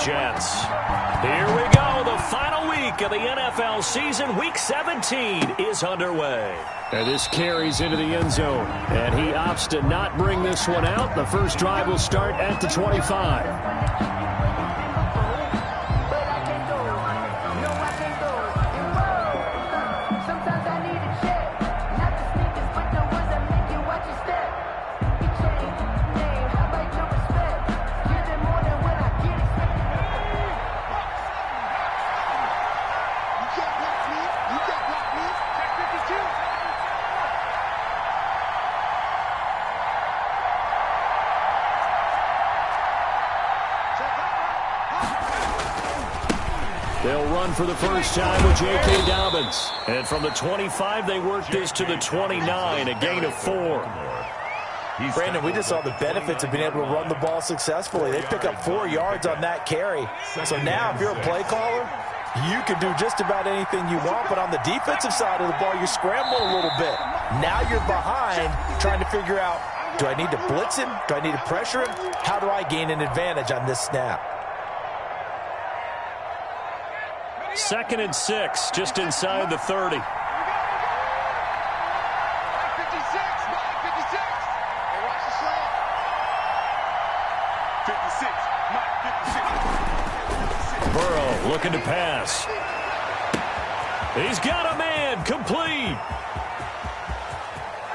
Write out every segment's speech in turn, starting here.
Jets. Here we go. The final week of the NFL season. Week 17 is underway. And this carries into the end zone. And he opts to not bring this one out. The first drive will start at the 25. They'll run for the first time with J.K. Dobbins. And from the 25, they work this to the 29, a gain of 4. Brandon, we just saw the benefits of being able to run the ball successfully. They pick up 4 yards on that carry. So now if you're a play caller, you can do just about anything you want. But on the defensive side of the ball, you scramble a little bit. Now you're behind trying to figure out, do I need to blitz him? Do I need to pressure him? How do I gain an advantage on this snap? 2nd and 6, just inside the 30. Burrow looking to pass. He's got a man, complete.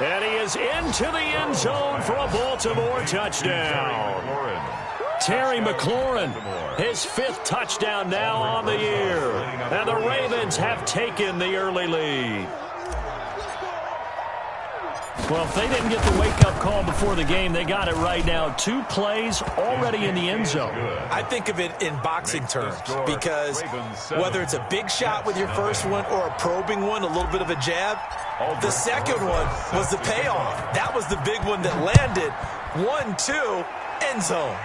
And he is into the end zone for a Baltimore touchdown. Terry McLaurin, his 5th touchdown now on the year. And the Ravens have taken the early lead. Well, if they didn't get the wake-up call before the game, they got it right now. 2 plays already in the end zone. I think of it in boxing terms because whether it's a big shot with your first one or a probing one, a little bit of a jab, the second one was the payoff. That was the big one that landed. 1-2, end zone.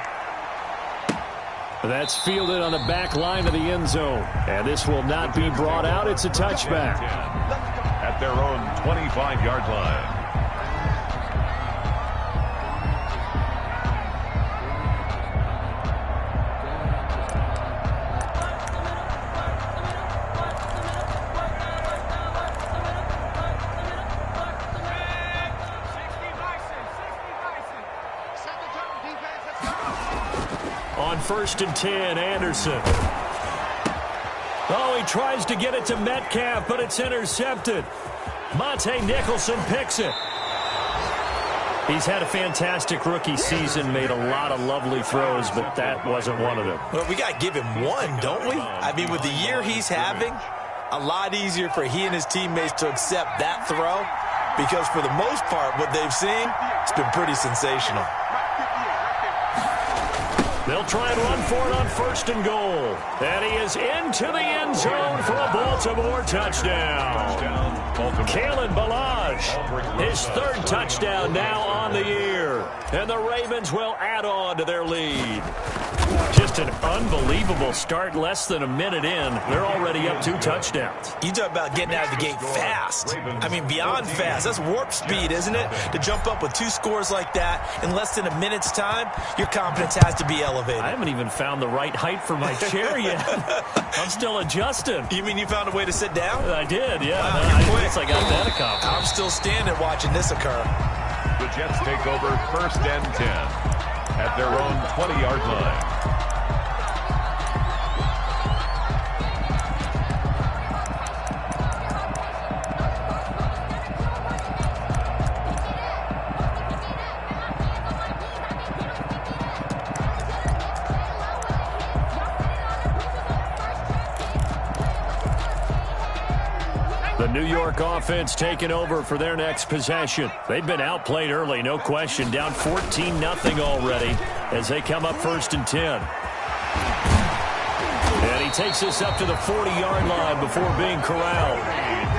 That's fielded on the back line of the end zone. And this will not be brought out. It's a touchback. At their own 25-yard line. On 1st and 10, Anderson. Oh, he tries to get it to Metcalf, but it's intercepted. Monte Nicholson picks it. He's had a fantastic rookie season, made a lot of lovely throws, but that wasn't one of them. Well, we got to give him one, don't we? I mean, with the year he's having, a lot easier for he and his teammates to accept that throw because for the most part, what they've seen, it's been pretty sensational. They'll try and run for it on 1st and goal. And he is into the end zone for a Baltimore touchdown. Kalen Ballage, his 3rd touchdown now on the year. And the Ravens will add on to their lead. Just an unbelievable start. Less than a minute in, they're already up 2 touchdowns. You talk about getting out of the gate fast. I mean, beyond fast. That's warp speed, isn't it? To jump up with 2 scores like that in less than a minute's time, your confidence has to be elevated. I haven't even found the right height for my chair yet. I'm still adjusting. You mean you found a way to sit down? I did, yeah. Wow, I guess I got that accomplished. I'm still standing watching this occur. The Jets take over 1st and 10 at their own 20-yard line. The New York offense taking over for their next possession. They've been outplayed early, no question. Down 14-0 already as they come up 1st and 10. And he takes this up to the 40-yard line before being corralled.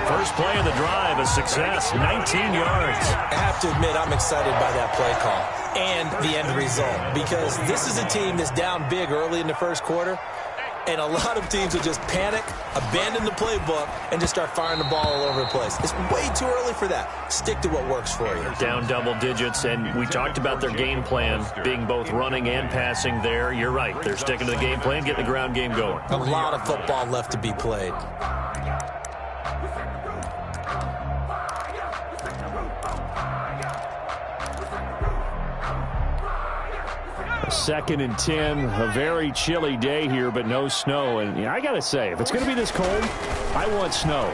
First play of the drive, a success, 19 yards. I have to admit, I'm excited by that play call and the end result because this is a team that's down big early in the 1st quarter. And a lot of teams will just panic, abandon the playbook, and just start firing the ball all over the place. It's way too early for that. Stick to what works for you. Down double digits, and we talked about their game plan being both running and passing there. You're right. They're sticking to the game plan, getting the ground game going. A lot of football left to be played. 2nd and 10, a very chilly day here, but no snow. And I got to say, if it's going to be this cold, I want snow.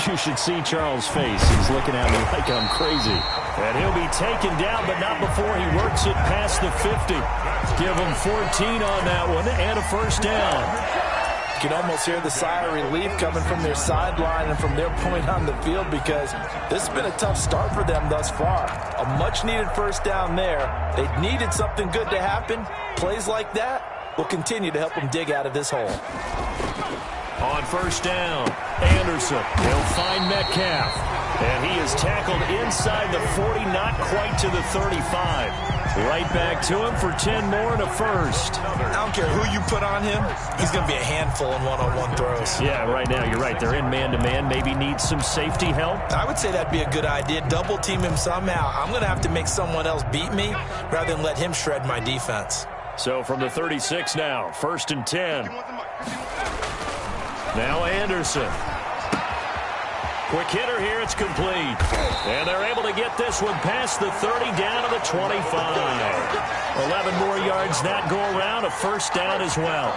You should see Charles' face. He's looking at me like I'm crazy. And he'll be taken down, but not before he works it past the 50. Give him 14 on that one and a first down. You can almost hear the sigh of relief coming from their sideline and from their point on the field, because this has been a tough start for them thus far. A much-needed first down there. They needed something good to happen. Plays like that will continue to help them dig out of this hole. On first down, Anderson. He'll find Metcalf. And he is tackled inside the 40, not quite to the 35. Right back to him for 10 more and a first. I don't care who you put on him. He's going to be a handful in one-on-one throws. Yeah, right now, you're right. They're in man-to-man. Maybe needs some safety help. I would say that'd be a good idea. Double team him somehow. I'm going to have to make someone else beat me rather than let him shred my defense. So from the 36 now, 1st and 10. Now Anderson. Quick hitter here, it's complete. And they're able to get this one past the 30 down to the 25. 11 more yards that go around, a first down as well.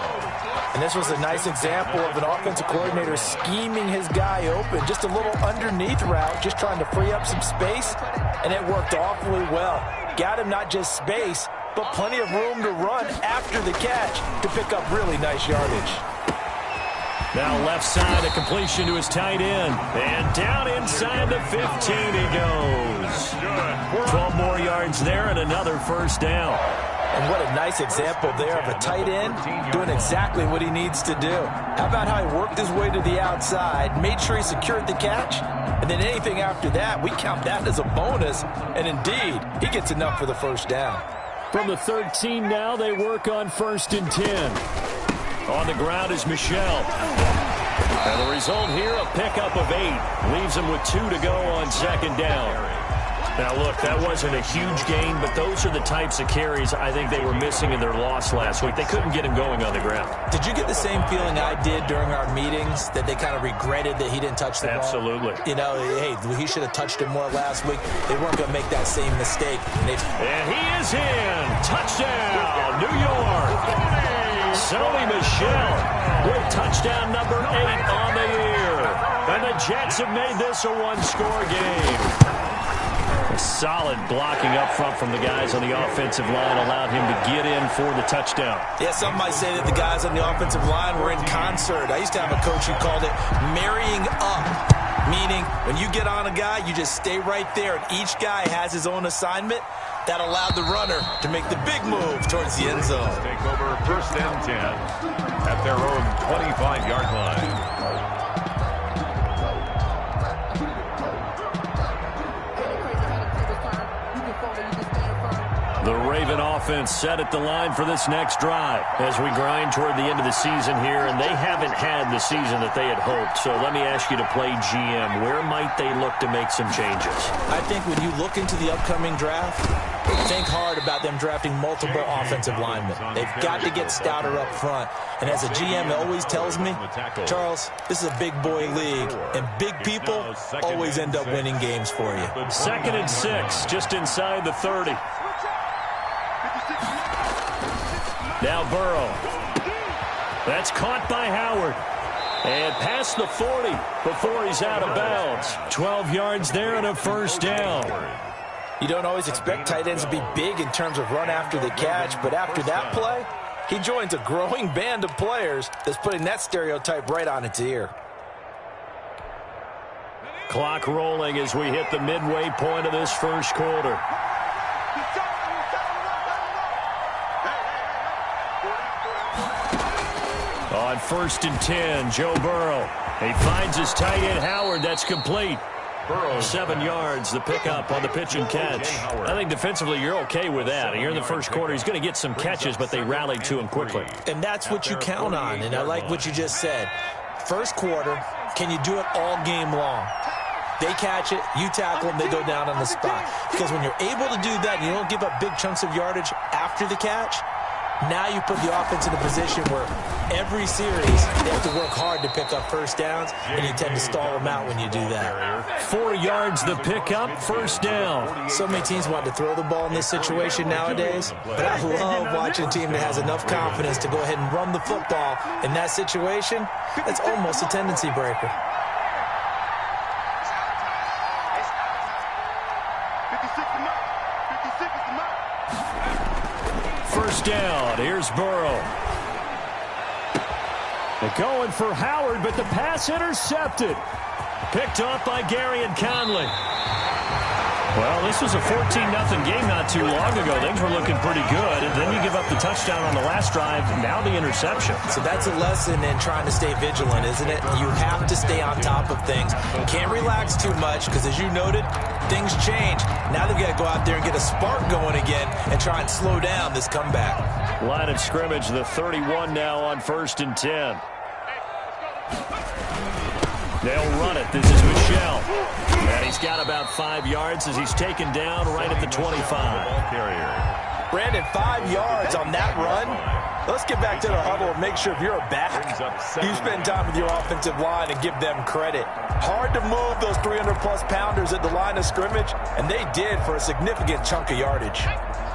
And this was a nice example of an offensive coordinator scheming his guy open. Just a little underneath route, just trying to free up some space, and it worked awfully well. Got him not just space, but plenty of room to run after the catch to pick up really nice yardage. Now left side, a completion to his tight end. And down inside the 15 he goes. 12 more yards there and another first down. And what a nice example there of a tight end doing exactly what he needs to do. How about how he worked his way to the outside, made sure he secured the catch, and then anything after that, we count that as a bonus. And indeed, he gets enough for the first down. From the 13 now, they work on 1st and 10. On the ground is Michel. And the result here, a pickup of 8. Leaves him with 2 to go on 2nd down. Now, look, that wasn't a huge gain, but those are the types of carries I think they were missing in their loss last week. They couldn't get him going on the ground. Did you get the same feeling I did during our meetings, that they kind of regretted that he didn't touch the ball? Absolutely. You know, hey, he should have touched it more last week. They weren't going to make that same mistake. And he is in. Touchdown, New York. Sony Michel with touchdown number 8 on the year. And the Jets have made this a one-score game. A solid blocking up front from the guys on the offensive line allowed him to get in for the touchdown. Yeah, some might say that the guys on the offensive line were in concert. I used to have a coach who called it marrying up, meaning when you get on a guy, you just stay right there, and each guy has his own assignment. That allowed the runner to make the big move towards the end zone. Take over 1st and 10 at their own 25-yard line. The Raven offense set at the line for this next drive as we grind toward the end of the season here, and they haven't had the season that they had hoped. So let me ask you to play GM. Where might they look to make some changes? I think when you look into the upcoming draft, think hard about them drafting multiple offensive linemen. They've got to get stouter up front. And as a GM, it always tells me, Charles, this is a big boy league, and big people always end up winning games for you. 2nd and 6, just inside the 30. Now Burrow. That's caught by Howard. And past the 40 before he's out of bounds. 12 yards there and a first down. You don't always expect tight ends to be big in terms of run after the catch, but after that play, he joins a growing band of players that's putting that stereotype right on its ear. Clock rolling as we hit the midway point of this first quarter. On 1st and 10, Joe Burrow. He finds his tight end Howard. That's complete. 7 yards, the pickup on the pitch and catch. I think defensively you're okay with that. Here in the first quarter, he's going to get some catches, but they rallied to him quickly. And that's what you count on, and I like what you just said. First quarter, can you do it all game long? They catch it, you tackle them, they go down on the spot. Because when you're able to do that, and you don't give up big chunks of yardage after the catch, now you put the offense in a position where every series they have to work hard to pick up first downs, and you tend to stall them out when you do that. 4 yards the pickup, first down. So many teams want to throw the ball in this situation nowadays, but I love watching a team that has enough confidence to go ahead and run the football in that situation. That's almost a tendency breaker. First down, here's Burrow. They're going for Howard, but the pass intercepted. Picked off by Gary and Conley. Well, this was a 14-0 game not too long ago. Things were looking pretty good, and then you give up the touchdown on the last drive, now the interception. So that's a lesson in trying to stay vigilant, isn't it? You have to stay on top of things. You can't relax too much because, as you noted, things change. Now they've got to go out there and get a spark going again and try and slow down this comeback. Line of scrimmage, the 31 now on 1st and 10. They'll run it. This is Michel. And he's got about 5 yards as he's taken down right at the 25. Brandon, 5 yards on that run. Let's get back to the huddle and make sure if you're a back, you spend time with your offensive line and give them credit. Hard to move those 300-plus pounders at the line of scrimmage, and they did for a significant chunk of yardage.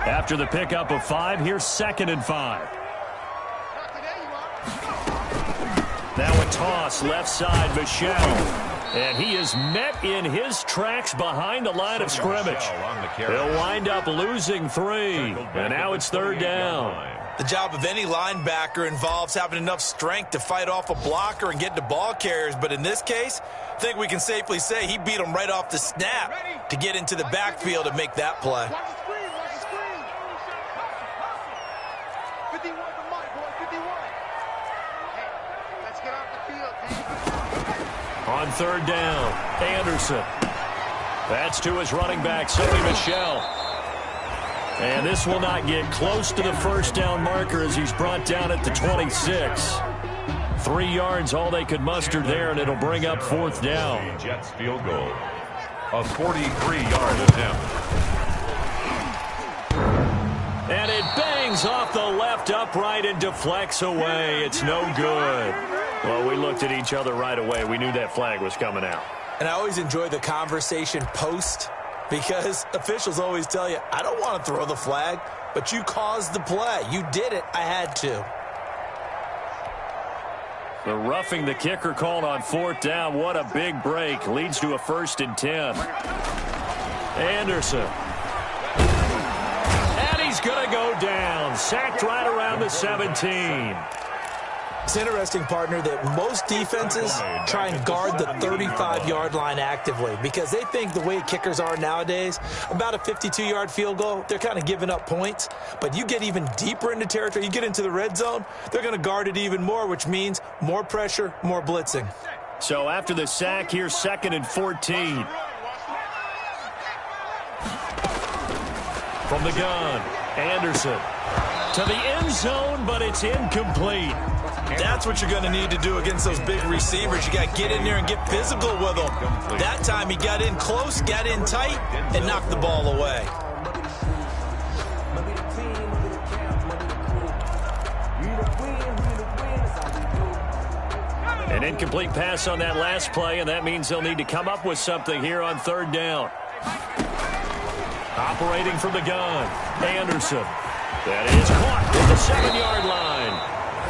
After the pickup of 5, here's 2nd and 5. Now a toss, left side, Michel. And he is met in his tracks behind the line of scrimmage. He'll wind up losing 3. And now it's 3rd down. The job of any linebacker involves having enough strength to fight off a blocker and get to ball carriers. But in this case, I think we can safely say he beat him right off the snap to get into the backfield and make that play. On 3rd down, Anderson. That's to his running back, Sonny Michel. And this will not get close to the first down marker as he's brought down at the 26. 3 yards, all they could muster there, and it'll bring up 4th down. Jets field goal. A 43-yard attempt. And it bangs off the left upright and deflects away. It's no good. Well, we looked at each other right away. We knew that flag was coming out. And I always enjoy the conversation post because officials always tell you, I don't want to throw the flag, but you caused the play. You did it. I had to. The roughing the kicker called on 4th down. What a big break. Leads to a 1st and 10. Anderson. And he's going to go down. Sacked right around the 17. It's interesting, partner, that most defenses try and guard the 35-yard line actively because they think the way kickers are nowadays, about a 52-yard field goal, they're kind of giving up points. But you get even deeper into territory, you get into the red zone, they're going to guard it even more, which means more pressure, more blitzing. So after the sack, here's 2nd and 14. From the gun, Anderson to the end zone, but it's incomplete. That's what you're going to need to do against those big receivers. You got to get in there and get physical with them. That time he got in close, got in tight, and knocked the ball away. An incomplete pass on that last play, and that means they'll need to come up with something here on 3rd down. Operating from the gun, Anderson. That is caught at the 7-yard line.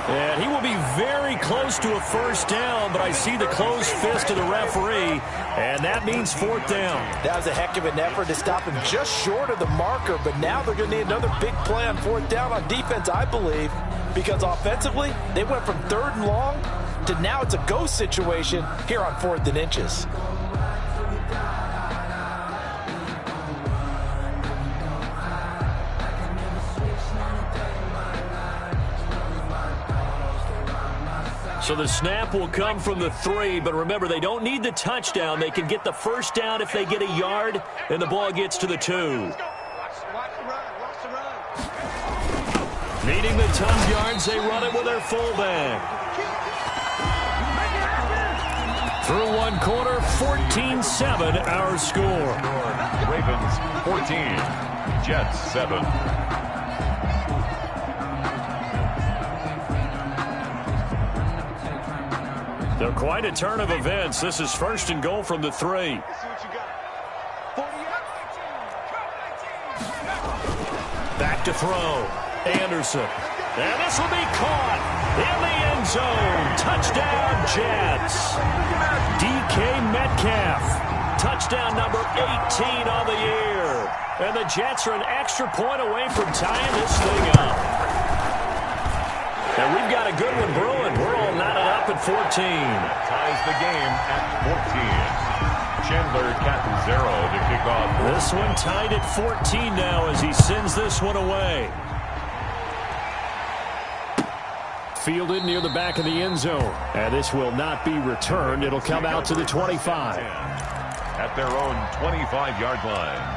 And he will be very close to a 1st down, but I see the closed fist of the referee, and that means 4th down. That was a heck of an effort to stop him just short of the marker, but now they're going to need another big play on 4th down on defense, I believe, because offensively, they went from 3rd and long to now it's a go situation here on 4th and inches. So the snap will come from the 3, but remember, they don't need the touchdown. They can get the first down if they get a yard, and the ball gets to the 2. Needing the tough yards, they run it with their fullback. Through one quarter, 14-7 our score. Ravens 14, Jets 7. They're quite a turn of events. This is first and goal from the 3. Back to throw. Anderson. And this will be caught in the end zone. Touchdown, Jets. DK Metcalf. Touchdown number 18 on the year. And the Jets are an extra point away from tying this thing up. And we've got a good one brewing. We're all knotted up at 14. Ties the game at 14. Chandler Catanzaro to kick off. This one tied at 14 now as he sends this one away. Fielded near the back of the end zone. And this will not be returned. It'll come out to the 25. At their own 25-yard line.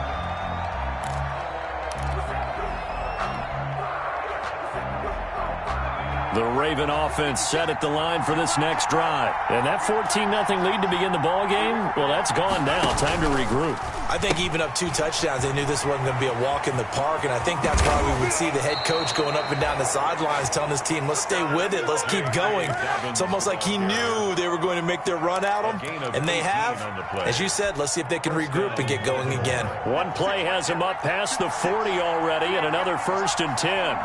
The Raven offense set at the line for this next drive. And that 14-0 lead to begin the ball game, well, that's gone now. Time to regroup. I think even up 2 touchdowns, they knew this wasn't going to be a walk in the park, and I think that's why we would see the head coach going up and down the sidelines telling his team, let's stay with it, let's keep going. It's almost like he knew they were going to make their run at him, and they have. As you said, let's see if they can regroup and get going again. One play has him up past the 40 already, and another 1st and 10.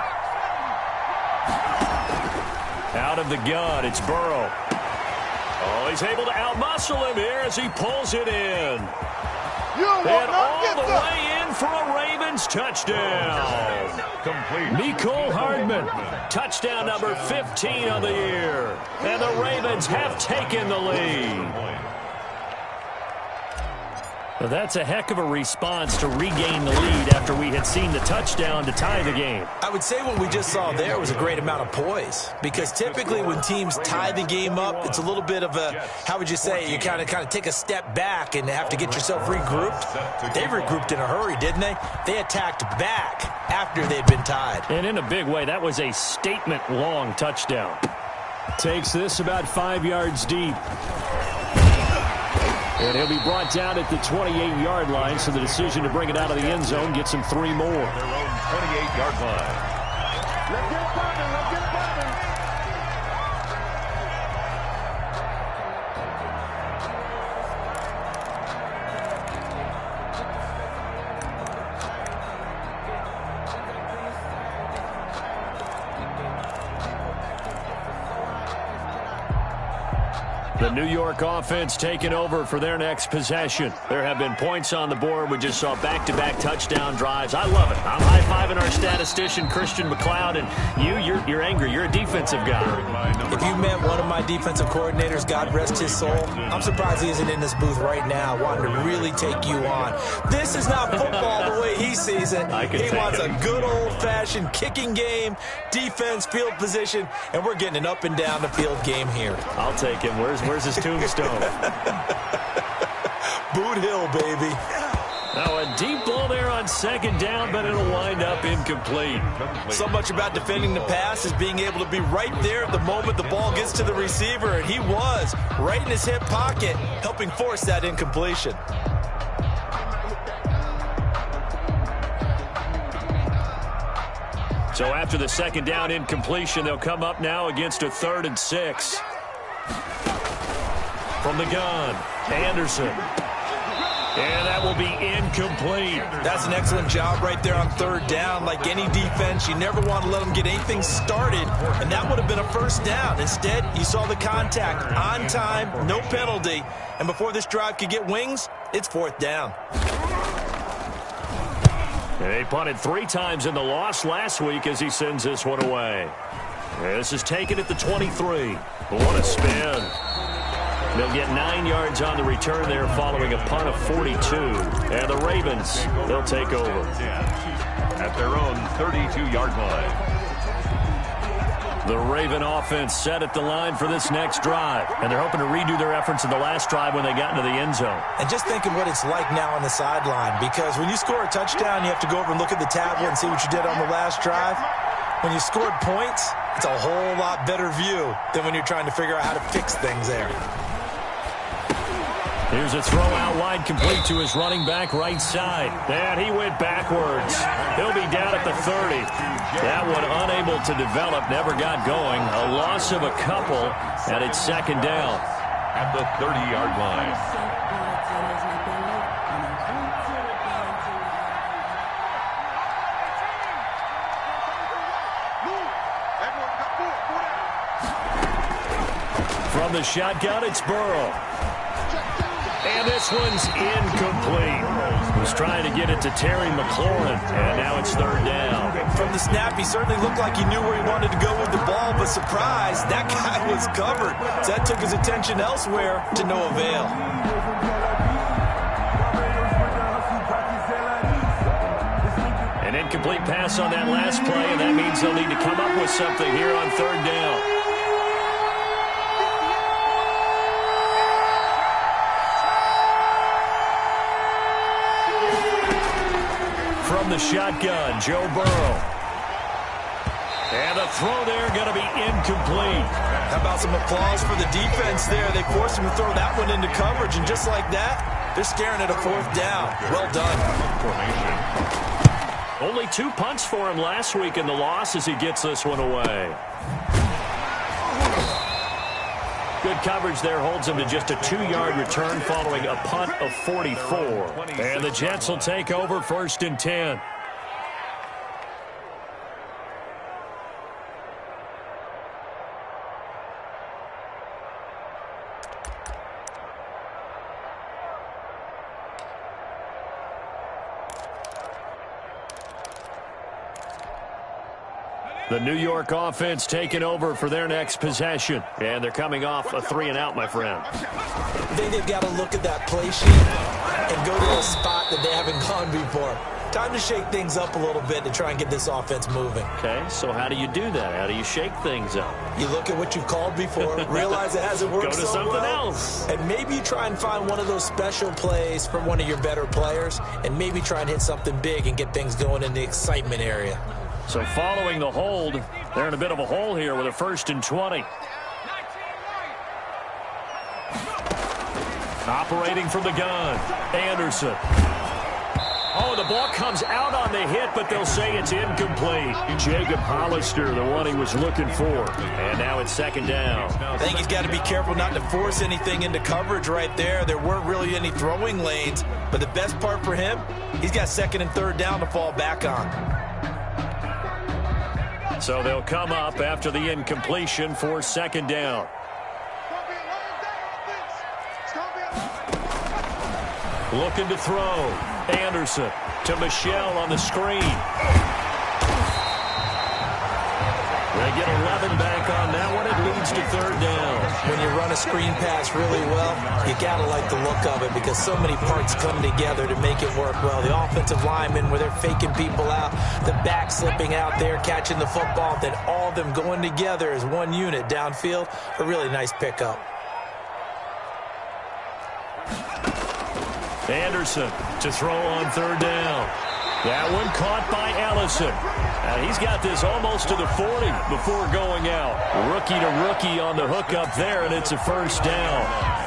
Out of the gun, it's Burrow. Oh, he's able to outmuscle him here as he pulls it in. And all the way in for a Ravens touchdown. Complete. Mecole Hardman, touchdown number 15 on the year. And the Ravens have taken the lead. Well, that's a heck of a response to regain the lead after we had seen the touchdown to tie the game. I would say what we just saw there was a great amount of poise, because typically when teams tie the game up, it's a little bit of a, how would you say, you kind of take a step back and have to get yourself regrouped. They regrouped in a hurry, didn't they? They attacked back after they'd been tied. And in a big way, that was a statement-long touchdown. Takes this about 5 yards deep. And he'll be brought down at the 28-yard line, so the decision to bring it out of the end zone gets him 3 more. Their own 28-yard line. Let's get it popping. Let's get it popping. The New York offense taking over for their next possession. There have been points on the board. We just saw back-to-back touchdown drives. I love it. I'm high-fiving our statistician, Christian McLeod, and you're angry. You're a defensive guy. If you met one of my defensive coordinators, God rest his soul, I'm surprised he isn't in this booth right now wanting to really take you on. This is not football the way he sees it. He wants a good old-fashioned kicking game, defense, field position, and we're getting an up-and-down-the-field game here. I'll take him. Where's his tombstone? Boot Hill, baby. Now a deep ball there on 2nd down, but it'll wind up incomplete. So much about defending the pass is being able to be right there at the moment the ball gets to the receiver, and he was right in his hip pocket, helping force that incompletion. So after the 2nd down incompletion, they'll come up now against a 3rd and 6. From the gun, Anderson. And that will be incomplete. That's an excellent job right there on 3rd down. Like any defense, you never want to let them get anything started, and that would have been a 1st down. Instead, you saw the contact on time, no penalty, and before this drive could get wings, it's 4th down. They punted 3 times in the loss last week as he sends this one away. This is taken at the 23. What a spin. They'll get 9 yards on the return there following a punt of 42. And the Ravens, they'll take over. At their own 32-yard line. The Raven offense set at the line for this next drive, and they're hoping to redo their efforts in the last drive when they got into the end zone. And just think of what it's like now on the sideline, because when you score a touchdown, you have to go over and look at the tablet and see what you did on the last drive. When you scored points, it's a whole lot better view than when you're trying to figure out how to fix things there. Here's a throw out wide, complete to his running back right side. And he went backwards. He'll be down at the 30. That one unable to develop, never got going. A loss of a couple, and it's second down. At the 30-yard line. From the shotgun, it's Burrow. And this one's incomplete. He was trying to get it to Terry McLaurin, and now it's third down. From the snap, he certainly looked like he knew where he wanted to go with the ball, but surprise, that guy was covered. So that took his attention elsewhere to no avail. An incomplete pass on that last play, and that means they'll need to come up with something here on third down. From the shotgun, Joe Burrow. And the throw there going to be incomplete. How about some applause for the defense there? They forced him to throw that one into coverage, and just like that, they're staring at a fourth down. Well done. Only 2 punts for him last week in the loss as he gets this one away. Good coverage there holds him to just a 2-yard return following a punt of 44. And the Jets will take over first and 10. The New York offense taking over for their next possession. And they're coming off a 3-and-out, my friend. I think they've got to look at that play sheet and go to a spot that they haven't gone before. Time to shake things up a little bit to try and get this offense moving. Okay, so how do you do that? How do you shake things up? You look at what you've called before, realize it hasn't worked so well. Go to something else. And maybe you try and find one of those special plays from one of your better players, and maybe try and hit something big and get things going in the excitement area. So following the hold, they're in a bit of a hole here with a 1st and 20. Operating from the gun, Anderson. Oh, the ball comes out on the hit, but they'll say it's incomplete. Jacob Hollister, the one he was looking for. And now it's second down. I think he's got to be careful not to force anything into coverage right there. There weren't really any throwing lanes, but the best part for him, he's got second and third down to fall back on. So they'll come up after the incompletion for second down. Looking to throw. Anderson to Michelle on the screen. They get 11 back on that one. It leads to third down. When you run a screen pass really well, you got to like the look of it because so many parts come together to make it work well. The offensive linemen where they're faking people out, the back slipping out there, catching the football, then all of them going together as one unit downfield. A really nice pickup. Anderson to throw on third down. That one caught by Ellison. He's got this almost to the 40 before going out. Rookie to rookie on the hookup there, and it's a first down.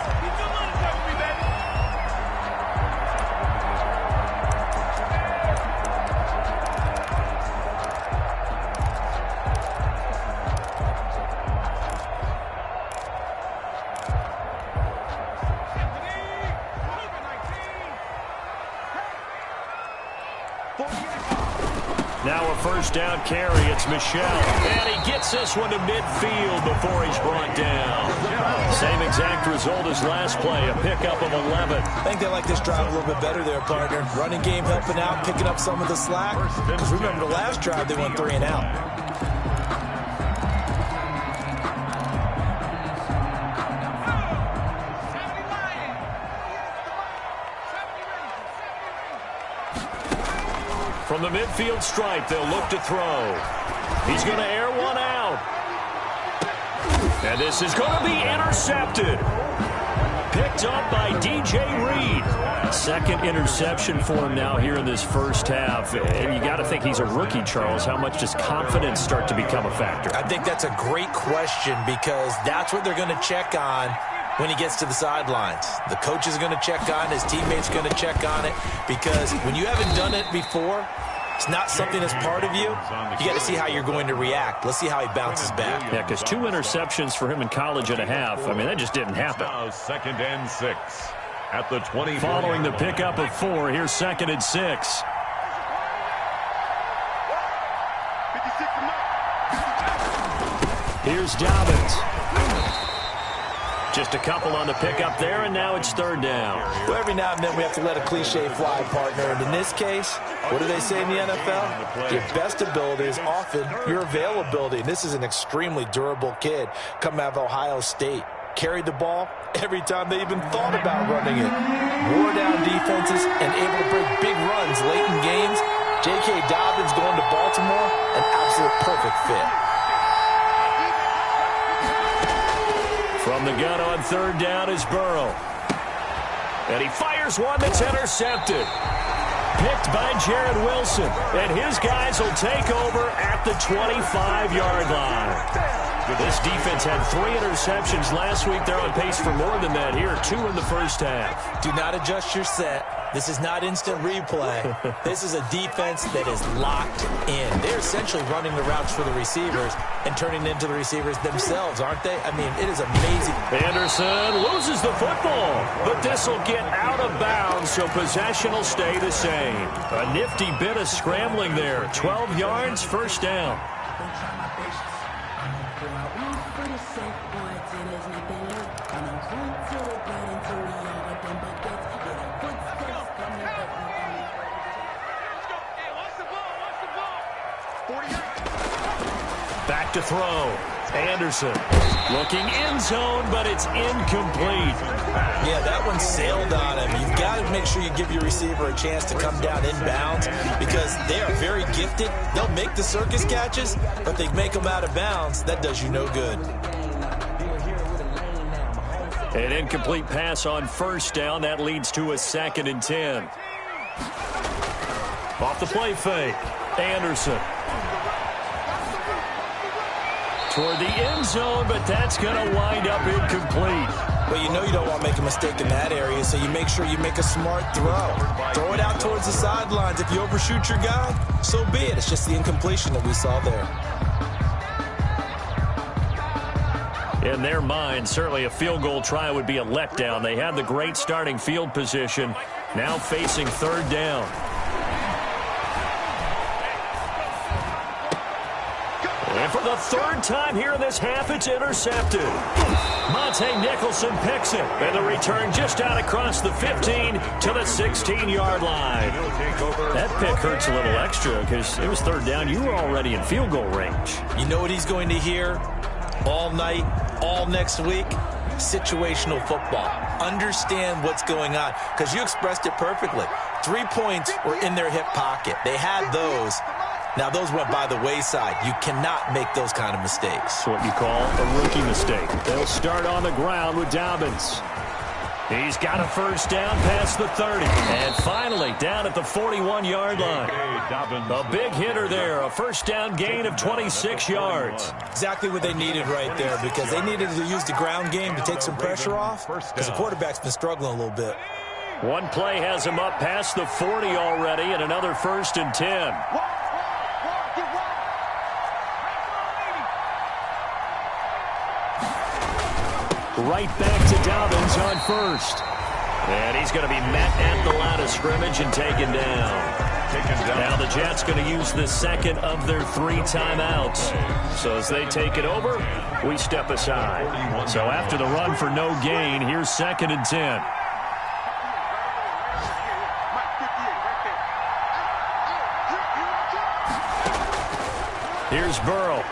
Now a first down carry. It's Michelle. And he gets this one to midfield before he's brought down. Same exact result as last play, a pickup of 11. I think they like this drive a little bit better there, partner. Running game helping out, picking up some of the slack. Because remember the last drive, they went 3-and-out. From the midfield stripe, they'll look to throw. He's going to air one out. And this is going to be intercepted. Picked up by DJ Reed. Second interception for him now here in this first half. And you got to think he's a rookie, Charles. How much does confidence start to become a factor? I think that's a great question because that's what they're going to check on when he gets to the sidelines. The coach is going to check on, his teammates are going to check on it, because when you haven't done it before, it's not something that's part of you. You got to see how you're going to react. Let's see how he bounces back. Yeah, because 2 interceptions for him in college and a half. I mean, that just didn't happen. Now 2nd and 6 at the 20. Following the pickup of 4, here's 2nd and 6. Here's Dobbins. Just a couple on the pickup there, and now it's 3rd down. Well, every now and then we have to let a cliche fly, partner. And in this case, what do they say in the NFL? Your best ability is often your availability. And this is an extremely durable kid coming out of Ohio State. Carried the ball every time they even thought about running it. Wore down defenses and able to break big runs late in games. J.K. Dobbins going to Baltimore, an absolute perfect fit. From the gun on 3rd down is Burrow. And he fires one that's intercepted. Picked by Jared Wilson. And his guys will take over at the 25-yard line. This defense had 3 interceptions last week. They're on pace for more than that here. 2 in the first half. Do not adjust your set. This is not instant replay. This is a defense that is locked in. They're essentially running the routes for the receivers and turning into the receivers themselves, aren't they? I mean, it is amazing. Anderson loses the football, but this will get out of bounds, so possession will stay the same. A nifty bit of scrambling there. 12 yards, 1st down. Back to throw. Anderson looking end zone, but it's incomplete. Yeah, that one sailed on him. You've got to make sure you give your receiver a chance to come down inbounds because they are very gifted. They'll make the circus catches, but they make them out of bounds. That does you no good. An incomplete pass on 1st down. That leads to a 2nd and 10. Off the play fake. Anderson. Toward the end zone, but that's going to wind up incomplete. Well, you know you don't want to make a mistake in that area, so you make sure you make a smart throw. Throw it out towards the sidelines. If you overshoot your guy, so be it. It's just the incompletion that we saw there. In their mind, certainly a field goal try would be a letdown. They had the great starting field position, now facing 3rd down. And for the 3rd time here in this half, it's intercepted. Monte Nicholson picks it. And the return just out across the 15 to the 16-yard line. That pick hurts a little extra because it was 3rd down. You were already in field goal range. You know what he's going to hear all night, all next week? Situational football. Understand what's going on because you expressed it perfectly. 3 points were in their hip pocket. They had those. Now, those went by the wayside. You cannot make those kind of mistakes. That's what you call a rookie mistake. They'll start on the ground with Dobbins. He's got a 1st down past the 30. And finally, down at the 41-yard line. A big hitter there. A 1st down gain of 26 yards. Exactly what they needed right there because they needed to use the ground game to take some pressure off because the quarterback's been struggling a little bit. One play has him up past the 40 already and another 1st and 10. Right back to Dobbins on 1st. And he's going to be met at the line of scrimmage and taken down. Now the Jets going to use the 2nd of their 3 timeouts. So as they take it over, we step aside. So after the run for no gain, here's 2nd and 10. Here's Burrow.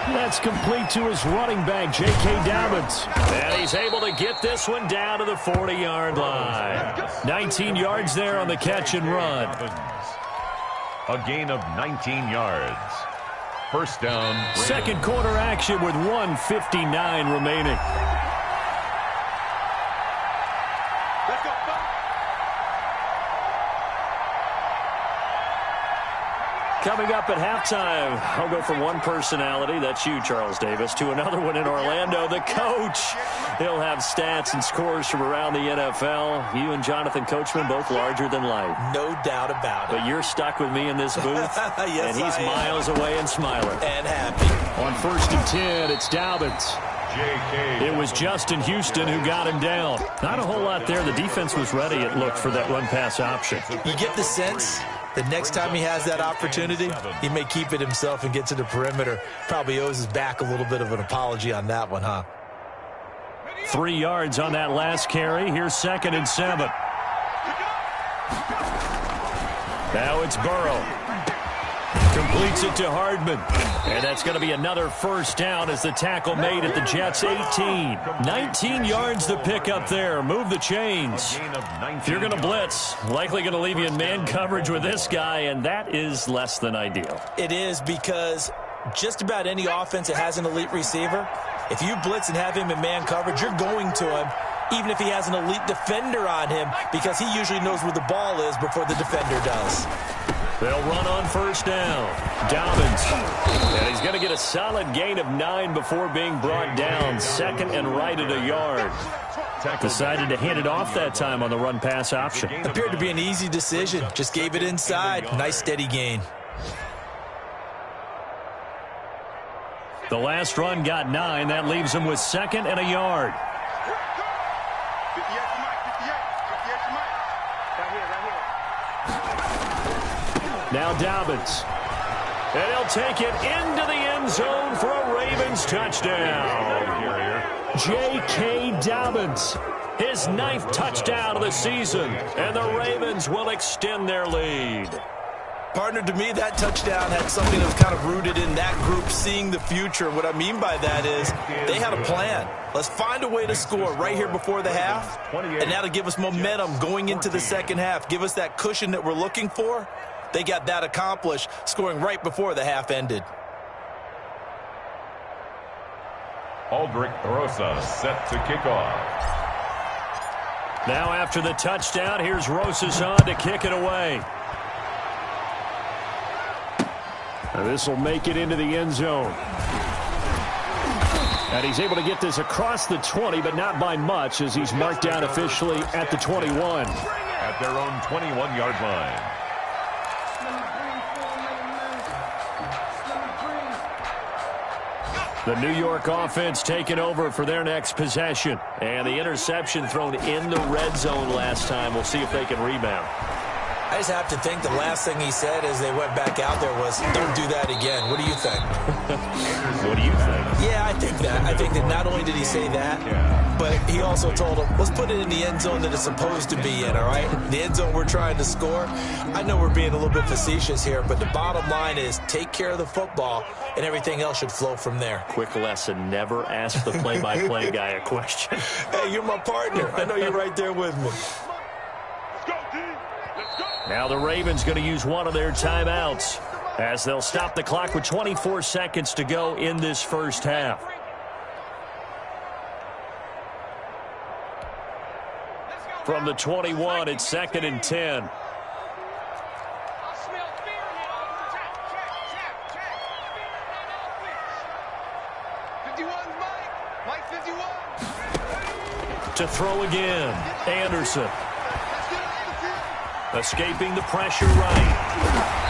That's complete to his running back, J.K. Dobbins. And he's able to get this one down to the 40-yard line. 19 yards there on the catch and run. A gain of 19 yards. First down. Second quarter action with 1:59 remaining. Coming up at halftime, I'll go from one personality, that's you, Charles Davis, to another one in Orlando, the coach. He'll have stats and scores from around the NFL. You and Jonathan Coachman, both larger than life. No doubt about it. But you're stuck with me in this booth, yes, and he's miles away and smiling. And happy. On 1st and 10, it's Dobbins. It was Justin Houston who got him down. Not a whole lot there. The defense was ready, it looked, for that run-pass option. You get the sense the next time he has that opportunity, he may keep it himself and get to the perimeter. Probably owes his back a little bit of an apology on that one, huh? 3 yards on that last carry. Here's 2nd and 7. Now it's Burrow. Completes it to Hardman. And that's going to be another first down as the tackle made at the Jets' 18. 19 yards to pick up there. Move the chains. If you're going to blitz, likely going to leave you in man coverage with this guy, and that is less than ideal. It is, because just about any offense that has an elite receiver, if you blitz and have him in man coverage, you're going to him, even if he has an elite defender on him, because he usually knows where the ball is before the defender does. They'll run on first down. Dobbins. And he's going to get a solid gain of 9 before being brought down. 2nd and right at a yard. Decided to hand it off that time on the run-pass option. Appeared to be an easy decision. Just gave it inside. Nice steady gain. The last run got 9. That leaves him with 2nd and a yard. Now Dobbins. And he'll take it into the end zone for a Ravens touchdown. J.K. Dobbins, his 9th touchdown of the season, and the Ravens will extend their lead. Partner, to me, that touchdown had something that was kind of rooted in that group seeing the future. What I mean by that is they had a plan. Let's find a way to score right here before the half, and that'll give us momentum going into the second half. Give us that cushion that we're looking for. They got that accomplished, scoring right before the half ended. Aldrich Rosa set to kick off. Now after the touchdown, here's Rosas on to kick it away. This will make it into the end zone. And he's able to get this across the 20, but not by much, as he's marked down officially at the 21. At their own 21-yard line. The New York offense taking over for their next possession. And the interception thrown in the red zone last time. We'll see if they can rebound. I just have to think the last thing he said as they went back out there was, don't do that again. What do you think? What do you think? Yeah, I think that. I think that not only did he say that, but he also told him, let's put it in the end zone that it's supposed to be in, all right? The end zone we're trying to score. I know we're being a little bit facetious here, but the bottom line is take care of the football, and everything else should flow from there. Quick lesson, never ask the play-by-play guy a question. Hey, you're my partner. I know you're right there with me. Now the Ravens going to use one of their timeouts as they'll stop the clock with 24 seconds to go in this first half. From the 21, it's 2nd and 10. To throw again, Anderson. Escaping the pressure right.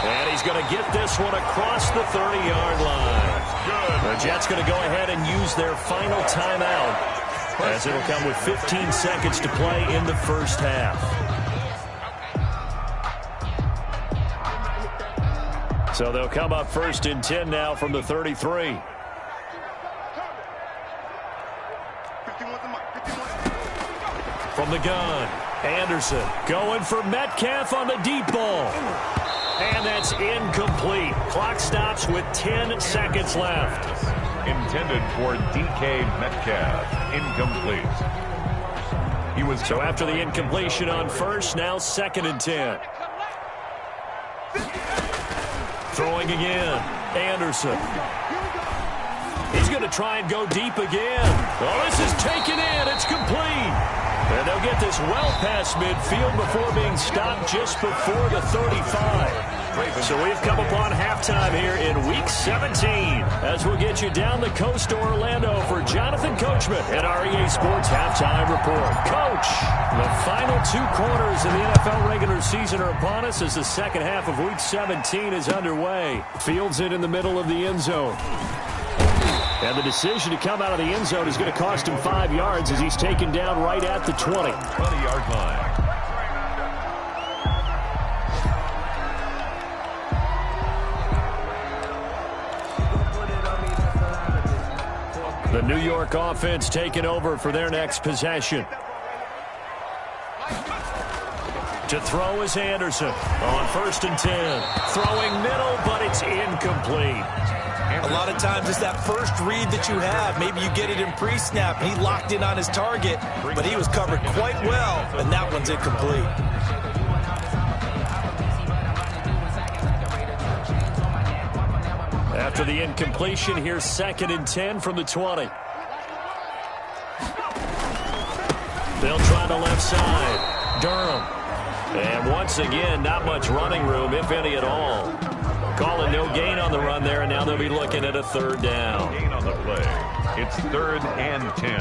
And he's going to get this one across the 30-yard line. The Jets going to go ahead and use their final timeout, as it'll come with 15 seconds to play in the first half. So they'll come up 1st and 10 now from the 33. From the gun, Anderson going for Metcalf on the deep ball. And that's incomplete. Clock stops with 10 seconds left. Intended for DK Metcalf. Incomplete. He was so after the incompletion on first, now 2nd and 10. Throwing again. Anderson. He's going to try and go deep again. Oh, this is taken in. It's complete. And they'll get this well past midfield before being stopped just before the 35. So we've come upon halftime here in Week 17 as we'll get you down the coast to Orlando for Jonathan Coachman at our EA Sports Halftime Report. Coach, the final 2 quarters of the NFL regular season are upon us as the second half of Week 17 is underway. Fields it in the middle of the end zone. And the decision to come out of the end zone is going to cost him 5 yards as he's taken down right at the 20. 20-yard line. The New York offense taking over for their next possession. To throw is Anderson on 1st and 10. Throwing middle, but it's incomplete. A lot of times it's that first read that you have. Maybe you get it in pre-snap, and he locked in on his target, but he was covered quite well, and that one's incomplete. After the incompletion, here's 2nd and 10 from the 20. They'll try the left side. Durham. And once again, not much running room, if any at all. Calling no gain on the run there, and now they'll be looking at a 3rd down. Gain on the play. It's 3rd and 10.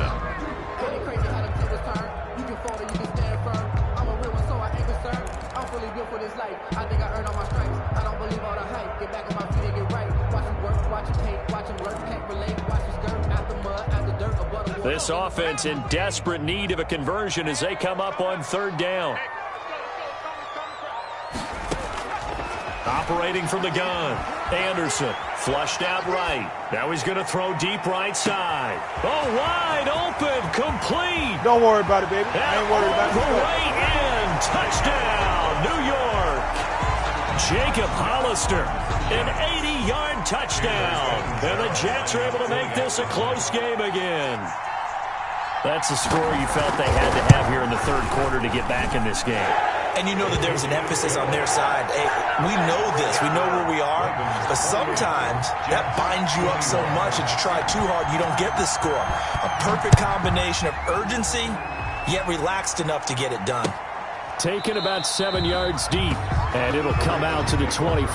This offense in desperate need of a conversion as they come up on 3rd down. Operating from the gun. Anderson flushed out right. Now he's going to throw deep right side. Oh, wide open. Complete. Don't worry about it, baby. I ain't worried about it. Way in. Touchdown, New York. Jacob Hollister, an 80-yard touchdown. And the Jets are able to make this a close game again. That's the score you felt they had to have here in the 3rd quarter to get back in this game. And you know that there's an emphasis on their side. Hey, we know this. We know where we are. But sometimes that binds you up so much that you try too hard, you don't get the score. A perfect combination of urgency, yet relaxed enough to get it done. Taken about 7 yards deep. And it'll come out to the 25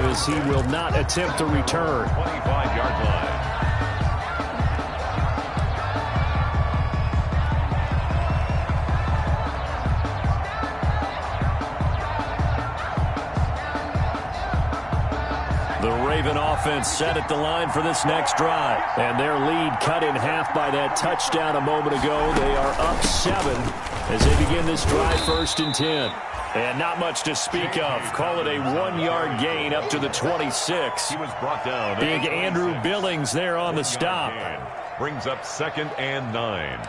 as he will not attempt to return. 25-yard line. The Raven offense set at the line for this next drive. And their lead cut in half by that touchdown a moment ago. They are up 7 as they begin this drive 1st and 10. And not much to speak of. Call it a 1-yard gain up to the 26. He was brought down. Big Andrew Billings there on the stop. Brings up 2nd and 9.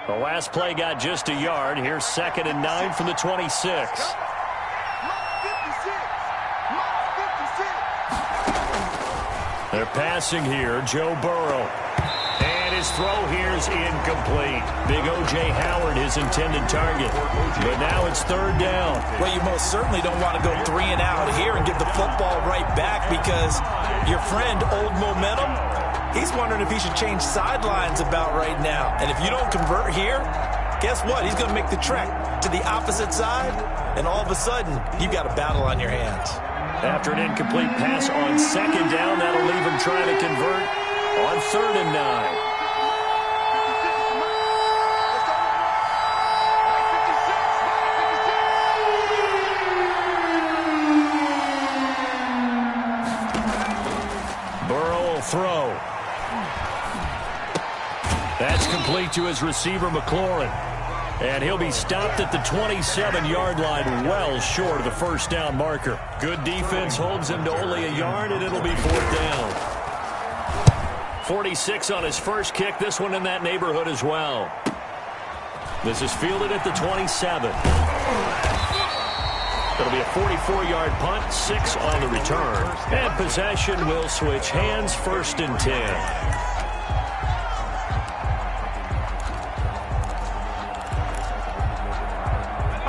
The last play got just a yard. Here's 2nd and 9 from the 26. They're passing here. Joe Burrow. And his throw here is incomplete. Big O.J. Howard, his intended target. But now it's 3rd down. Well, you most certainly don't want to go 3 and out here and give the football right back because your friend, Old Momentum, he's wondering if he should change sidelines about right now. And if you don't convert here, guess what? He's going to make the trek to the opposite side, and all of a sudden, you've got a battle on your hands. After an incomplete pass on 2nd down, that'll leave him trying to convert on 3rd and 9. Burrow will throw. That's complete to his receiver, McLaurin. And he'll be stopped at the 27-yard line, well short of the 1st down marker. Good defense holds him to only a yard, and it'll be 4th down. 46 on his first kick, this one in that neighborhood as well. This is fielded at the 27. It'll be a 44-yard punt, 6 on the return. And possession will switch hands, 1st and 10.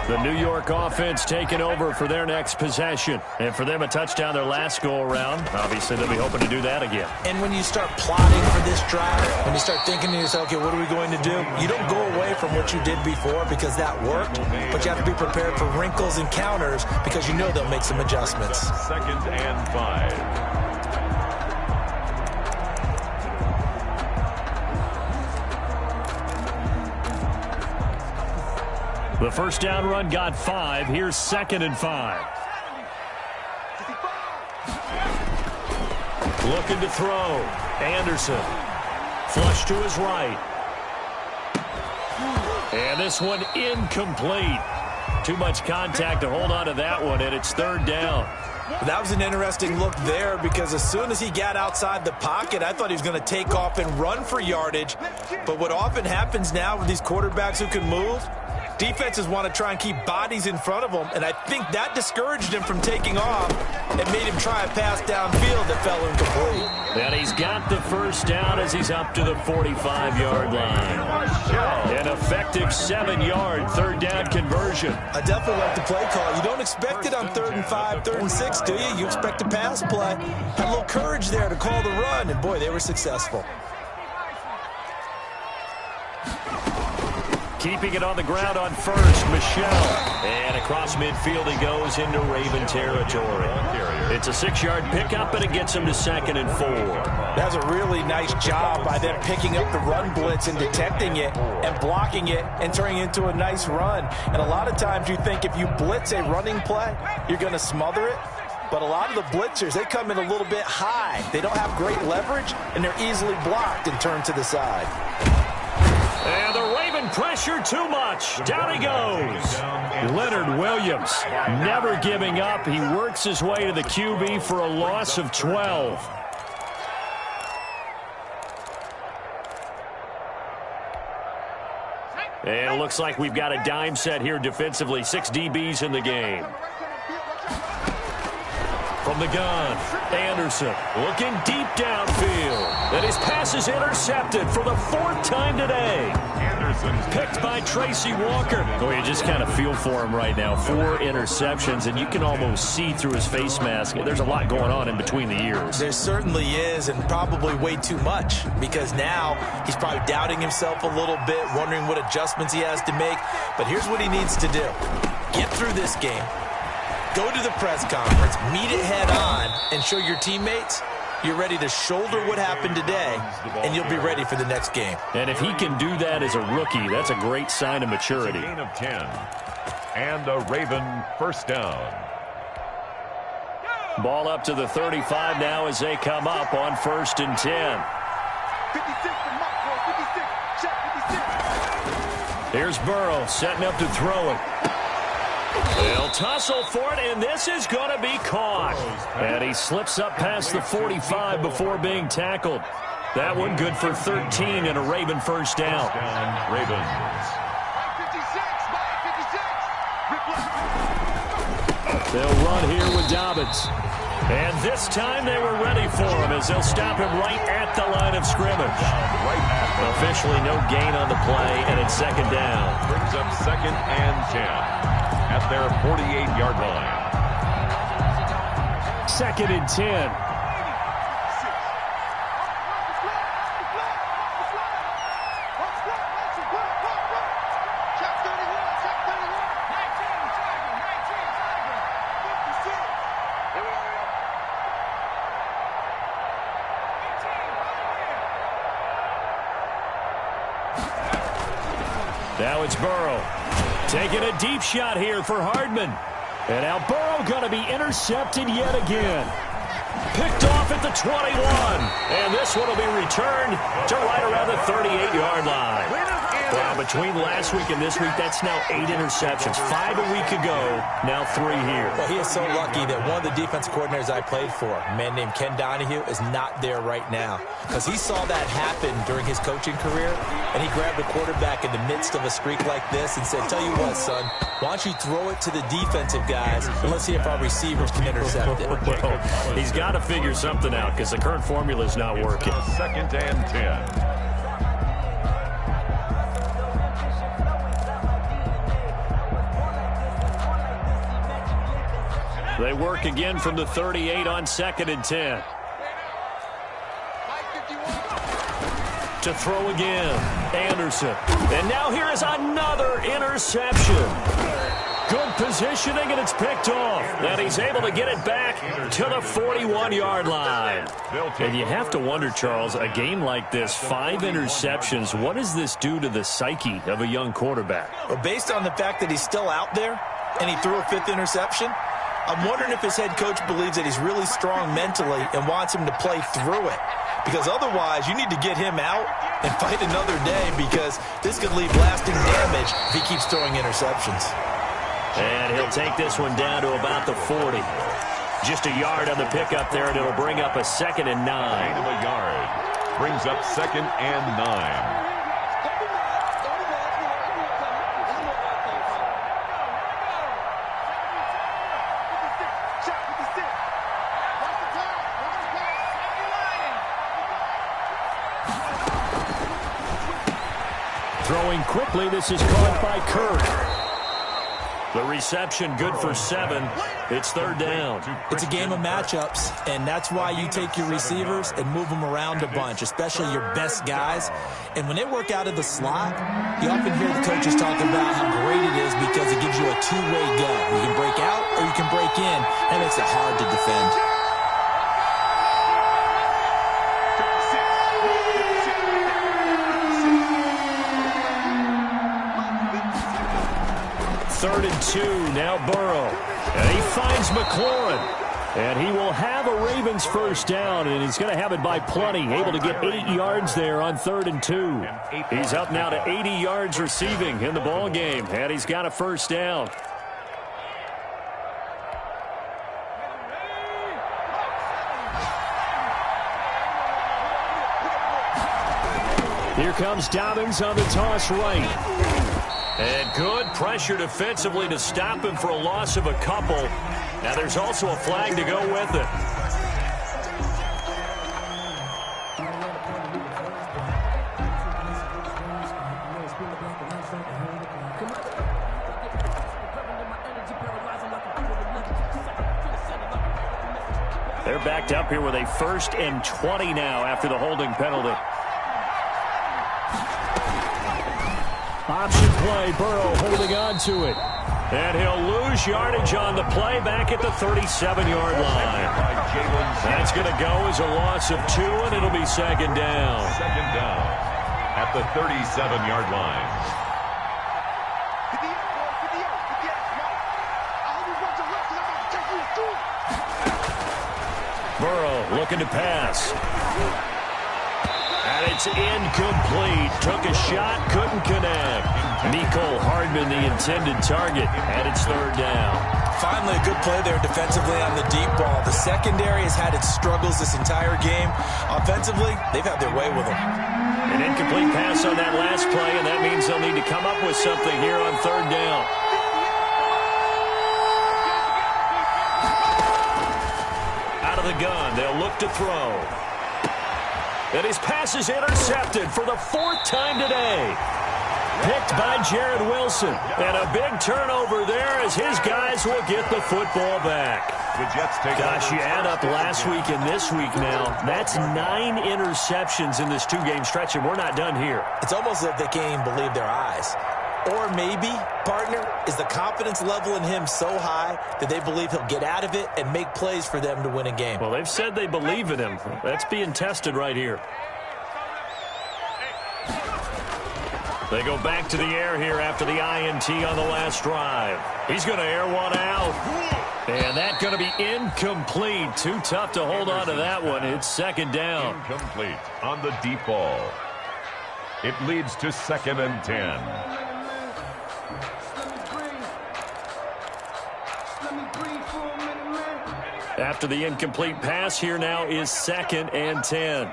The New York offense taking over for their next possession. And for them, a touchdown their last go-around. Obviously, they'll be hoping to do that again. And when you start plotting for this drive, when you start thinking to yourself, okay, what are we going to do? You don't go away from what you did before because that worked, but you have to be prepared for wrinkles and counters because you know they'll make some adjustments. 2nd and 5. The first down run got 5. Here's 2nd and 5. Looking to throw. Anderson. Flush to his right. And this one incomplete. Too much contact to hold on to that one, and it's 3rd down. That was an interesting look there because as soon as he got outside the pocket, I thought he was going to take off and run for yardage. But what often happens now with these quarterbacks who can move, defenses want to try and keep bodies in front of them, and I think that discouraged him from taking off and made him try a pass downfield that fell incomplete. And he's got the first down as he's up to the 45-yard line. An effective 7-yard 3rd down conversion. I definitely like the play call. You don't expect it on 3rd and 5, 3rd and 6, do you? You expect a pass play. Had a little courage there to call the run, and boy, they were successful. Keeping it on the ground on first, Michel. And across midfield he goes into Raven territory. It's a 6-yard pickup, and it gets him to 2nd and 4. That's a really nice job by them picking up the run blitz and detecting it and blocking it and turning it into a nice run. And a lot of times you think if you blitz a running play, you're going to smother it. But a lot of the blitzers, they come in a little bit high. They don't have great leverage, and they're easily blocked and turned to the side. And the Raven pressure too much. Down he goes. Leonard Williams never giving up. He works his way to the QB for a loss of 12. And it looks like we've got a dime set here defensively. 6 DBs in the game. From the gun, Anderson looking deep downfield. And his pass is intercepted for the 4th time today. Anderson's picked by Tracy Walker. Oh, you just kind of feel for him right now. 4 interceptions, and you can almost see through his face mask. There's a lot going on in between the ears. There certainly is, and probably way too much, because now he's probably doubting himself a little bit, wondering what adjustments he has to make. But here's what he needs to do. Get through this game. Go to the press conference, meet it head on, and show your teammates you're ready to shoulder what happened today, and you'll be ready for the next game. And if he can do that as a rookie, that's a great sign of maturity. Gain of 10. And a Raven first down. Ball up to the 35 now as they come up on 1st and 10. Here's Burrow setting up to throw it. They'll tussle for it, and this is going to be caught. And he slips up past the 45 before being tackled. That one good for 13 and a Raven first down. Ravens. They'll run here with Dobbins. And this time they were ready for him as they'll stop him right at the line of scrimmage. Officially no gain on the play, and it's 2nd down. Brings up 2nd and 10. At their 48-yard line. 2nd and 10. Now it's Burrow. Taking a deep shot here for Hardman. And now Burrow going to be intercepted yet again. Picked off at the 21. And this one will be returned to right around the 38-yard line. Well, between last week and this week, that's now 8 interceptions. 5 a week ago, now 3 here. Well, he is so lucky that one of the defense coordinators I played for, a man named Ken Donahue, is not there right now. Because he saw that happen during his coaching career, and he grabbed a quarterback in the midst of a streak like this and said, tell you what, son, why don't you throw it to the defensive guys, and let's see if our receivers can intercept it. Well, he's got to figure something out because the current formula is not working. 2nd and 10. They work again from the 38 on 2nd and 10. To throw again, Anderson. And now here is another interception. Good positioning, and it's picked off. And he's able to get it back to the 41-yard line. And you have to wonder, Charles, a game like this, 5 interceptions, what does this do to the psyche of a young quarterback? Well, based on the fact that he's still out there and he threw a 5th interception, I'm wondering if his head coach believes that he's really strong mentally and wants him to play through it. Because otherwise, you need to get him out and fight another day, because this could leave lasting damage if he keeps throwing interceptions. And he'll take this one down to about the 40. Just a yard on the pickup there, and it'll bring up a 2nd and 9. Gain of a yard. Brings up 2nd and 9. Throwing quickly, this is caught by Kirk. The reception good for 7. It's 3rd down. It's a game of matchups, and that's why you take your receivers and move them around a bunch, especially your best guys. And when they work out of the slot, you often hear the coaches talk about how great it is because it gives you a two-way go. You can break out or you can break in. That makes it hard to defend. Third and 2, now Burrow. And he finds McLaurin. And he will have a Ravens first down, and he's going to have it by plenty. Able to get 8 yards there on 3rd and 2. He's up now to 80 yards receiving in the ball game, and he's got a first down. Here comes Dobbins on the toss right. And good pressure defensively to stop him for a loss of a couple. Now there's also a flag to go with it. They're backed up here with a 1st and 20 now after the holding penalty. Option play, Burrow holding on to it. And he'll lose yardage on the play back at the 37-yard line. That's going to go as a loss of 2, and it'll be 2nd down. 2nd down at the 37-yard line. Burrow looking to pass. And it's incomplete. Took a shot, couldn't connect. Mecole Hardman, the intended target, and it's 3rd down. Finally, a good play there defensively on the deep ball. The secondary has had its struggles this entire game. Offensively, they've had their way with them. An incomplete pass on that last play, and that means they'll need to come up with something here on 3rd down. Out of the gun, they'll look to throw. And his pass is intercepted for the 4th time today. Picked by Jared Wilson. And a big turnover there as his guys will get the football back. Gosh, you add up last week and this week now. That's 9 interceptions in this 2-game stretch, and we're not done here. It's almost as if they can't even believe their eyes. Or maybe, partner, is the confidence level in him so high that they believe he'll get out of it and make plays for them to win a game. Well, they've said they believe in him. That's being tested right here. They go back to the air here after the INT on the last drive. He's going to air one out. And that's going to be incomplete. Too tough to hold on to that one. It's 2nd down. Incomplete on the deep ball. It leads to 2nd and 10. After the incomplete pass, here now is 2nd and 10.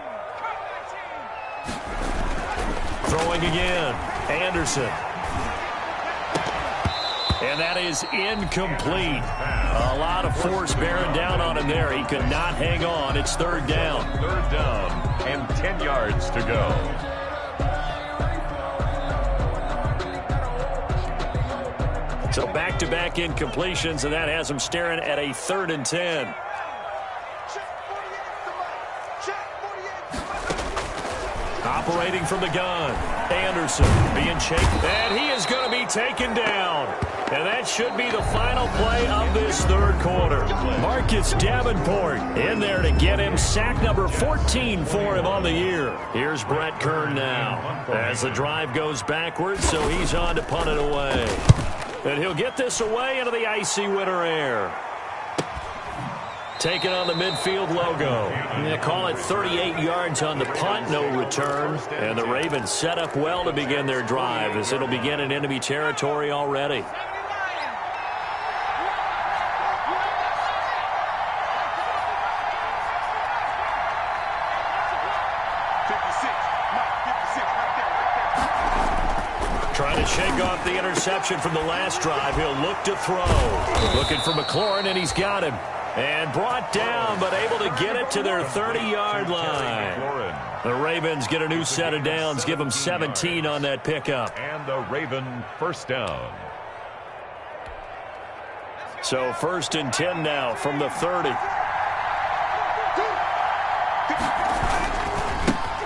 Throwing again, Anderson. And that is incomplete. A lot of force bearing down on him there. He could not hang on. It's 3rd down. 3rd down and 10 yards to go. So back-to-back incompletions, and that has them staring at a 3rd and 10. Operating from the gun, Anderson being chased, and he is going to be taken down. And that should be the final play of this 3rd quarter. Marcus Davenport in there to get him sack number 14 for him on the year. Here's Brett Kern now as the drive goes backwards, so he's on to punt it away. And he'll get this away into the icy winter air. Taking on the midfield logo. They call it 38 yards on the punt, no return. And the Ravens set up well to begin their drive as it'll begin in enemy territory already. Trying to shake off the interception from the last drive. He'll look to throw. Looking for McLaurin, and he's got him. And brought down, but able to get it to their 30-yard line. The Ravens get a new set of downs, give them 17 on that pickup. And the Raven first down. So 1st and 10 now from the 30.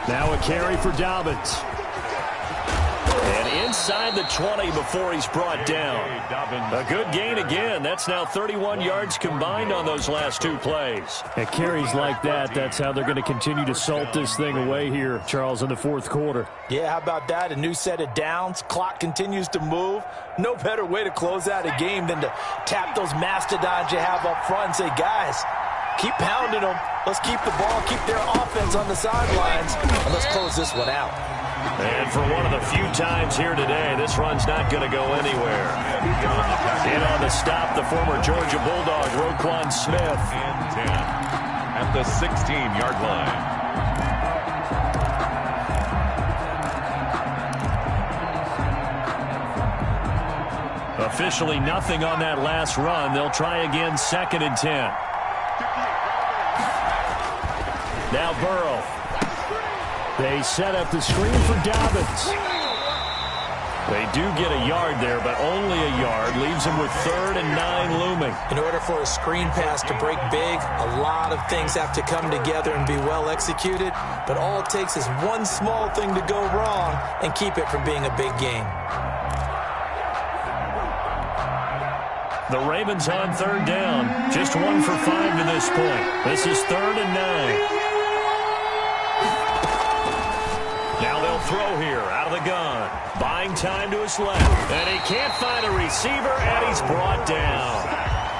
Now a carry for Dobbins. And inside the 20 before he's brought down. A good gain again. That's now 31 yards combined on those last 2 plays. At carries like that, that's how they're going to continue to salt this thing away here, Charles, in the 4th quarter. Yeah, how about that? A new set of downs. Clock continues to move. No better way to close out a game than to tap those mastodons you have up front and say, guys, keep pounding them. Let's keep the ball, keep their offense on the sidelines, and let's close this one out. And for one of the few times here today, this run's not going to go anywhere. In on the stop, the former Georgia Bulldog, Roquan Smith. And 10 at the 16-yard line. Officially nothing on that last run. They'll try again, 2nd and 10. Now Burrow. They set up the screen for Dobbins. They do get a yard there, but only a yard. Leaves them with 3rd and 9 looming. In order for a screen pass to break big, a lot of things have to come together and be well executed. But all it takes is one small thing to go wrong and keep it from being a big game. The Ravens on 3rd down. Just 1 for 5 to this point. This is 3rd and 9. Now they'll throw here out of the gun. Buying time to his left. And he can't find a receiver, and he's brought down.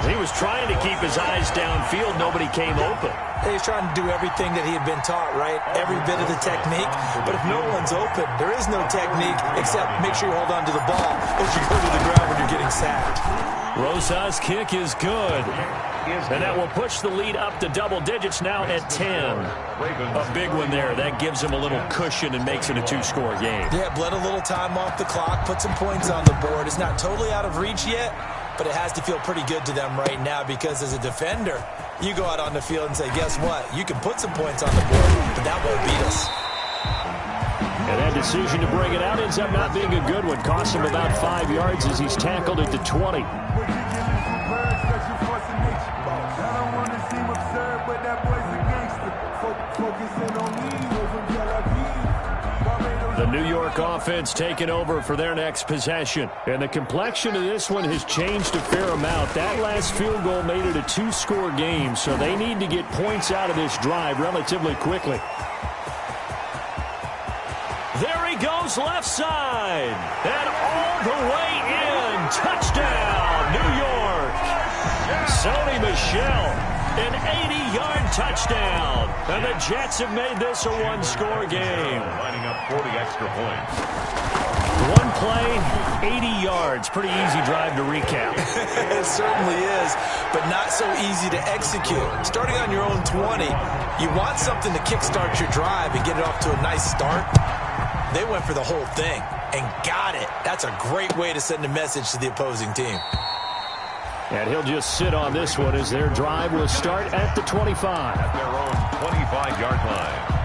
He was trying to keep his eyes downfield. Nobody came open. He's trying to do everything that he had been taught, right? Every bit of the technique. But if no one's open, there is no technique except make sure you hold on to the ball as you go to the ground when you're getting sacked. Rosa's kick is good. And that will push the lead up to double digits now at 10. A big one there. That gives him a little cushion and makes it a 2-score game. Yeah, bled a little time off the clock, put some points on the board. It's not totally out of reach yet, but it has to feel pretty good to them right now because as a defender, you go out on the field and say, guess what? You can put some points on the board, but that won't beat us. And that decision to bring it out ends up not being a good one. Costs him about 5 yards as he's tackled at the 20. The New York offense taking over for their next possession. And the complexion of this one has changed a fair amount. That last field goal made it a 2-score game, so they need to get points out of this drive relatively quickly. There he goes left side. And all the way in. Touchdown, New York. Sony Michel, an 80-yard touchdown. And the Jets have made this a 1-score game. Lining up 40 extra points. 1 play, 80 yards. Pretty easy drive to recap. It certainly is, but not so easy to execute. Starting on your own 20, you want something to kickstart your drive and get it off to a nice start. They went for the whole thing and got it. That's a great way to send a message to the opposing team. And he'll just sit on this one as their drive will start at the 25. At their own 25-yard line.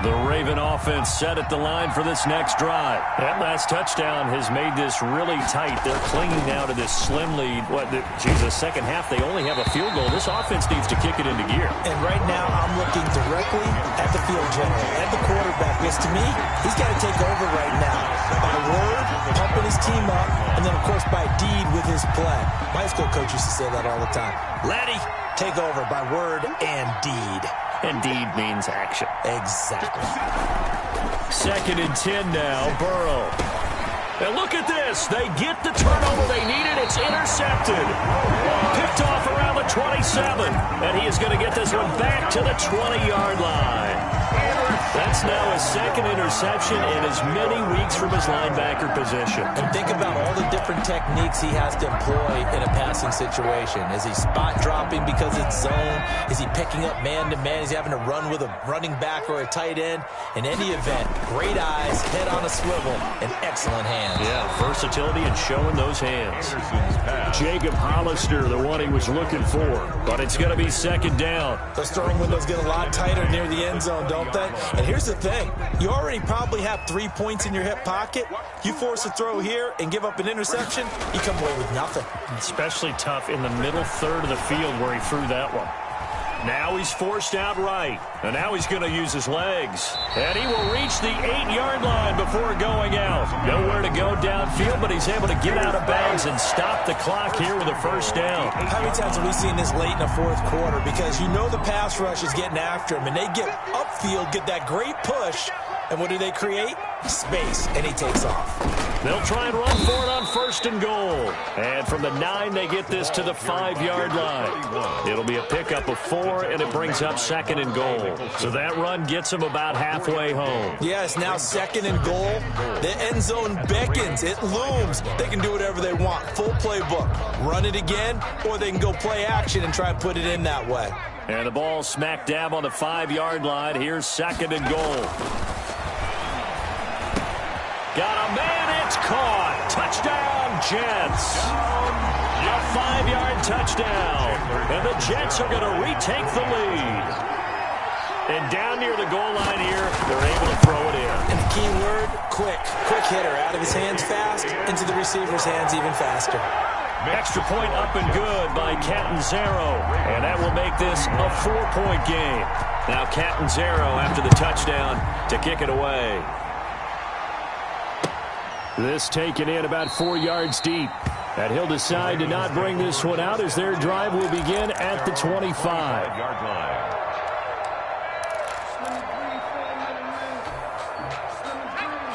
The Raven offense set at the line for this next drive. That last touchdown has made this really tight. They're clinging now to this slim lead. The second half, they only have a field goal. This offense needs to kick it into gear. And right now, I'm looking directly at the field general, at the quarterback, because to me, he's got to take over right now. By word, pumping his team up, and then, of course, by deed with his play. My high school coach used to say that all the time. Laddie, take over by word and deed. And deed means action. Exactly. 2nd and 10 now, Burrow. And look at this. They get the turnover they needed. It's intercepted. Picked off around the 27. And he is going to get this one back to the 20-yard line. That's now his 2nd interception in as many weeks from his linebacker position. And think about all the different techniques he has to employ in a passing situation. Is he spot dropping because it's zone? Is he picking up man-to-man? Is he having to run with a running back or a tight end? In any event, great eyes, head on a swivel, and excellent hands. Yeah, versatility and showing those hands. Jacob Hollister, the one he was looking for. But it's going to be 2nd down. Those throwing windows get a lot tighter near the end zone, don't they? And here's the thing. You already probably have 3 points in your hip pocket. You force a throw here and give up an interception, you come away with nothing. Especially tough in the middle third of the field where he threw that one. Now he's forced out right. And now he's going to use his legs. And he will reach the 8-yard line before going out. Nowhere to go downfield, but he's able to get out of bounds and stop the clock here with a 1st down. How many times have we seen this late in the 4th quarter? Because you know the pass rush is getting after him, and they get upfield, get that great push, and what do they create? Space, and he takes off. They'll try and run for it on 1st and goal. And from the 9, they get this to the 5-yard line. It'll be a pickup of 4, and it brings up 2nd and goal. So that run gets them about halfway home. Yeah, it's now 2nd and goal. The end zone beckons. It looms. They can do whatever they want. Full playbook. Run it again, or they can go play action and try and put it in that way. And the ball smack dab on the 5-yard line. Here's 2nd and goal. Got a man, it's caught. Touchdown, Jets. A 5-yard touchdown. And the Jets are going to retake the lead. And down near the goal line here, they're able to throw it in. And the key word, quick. Quick hitter. Out of his hands fast, into the receiver's hands even faster. Extra point up and good by Catanzaro. And that will make this a 4-point game. Now Catanzaro after the touchdown to kick it away. This taken in about 4 yards deep. And he'll decide to not bring this one out as their drive will begin at the 25-yard line.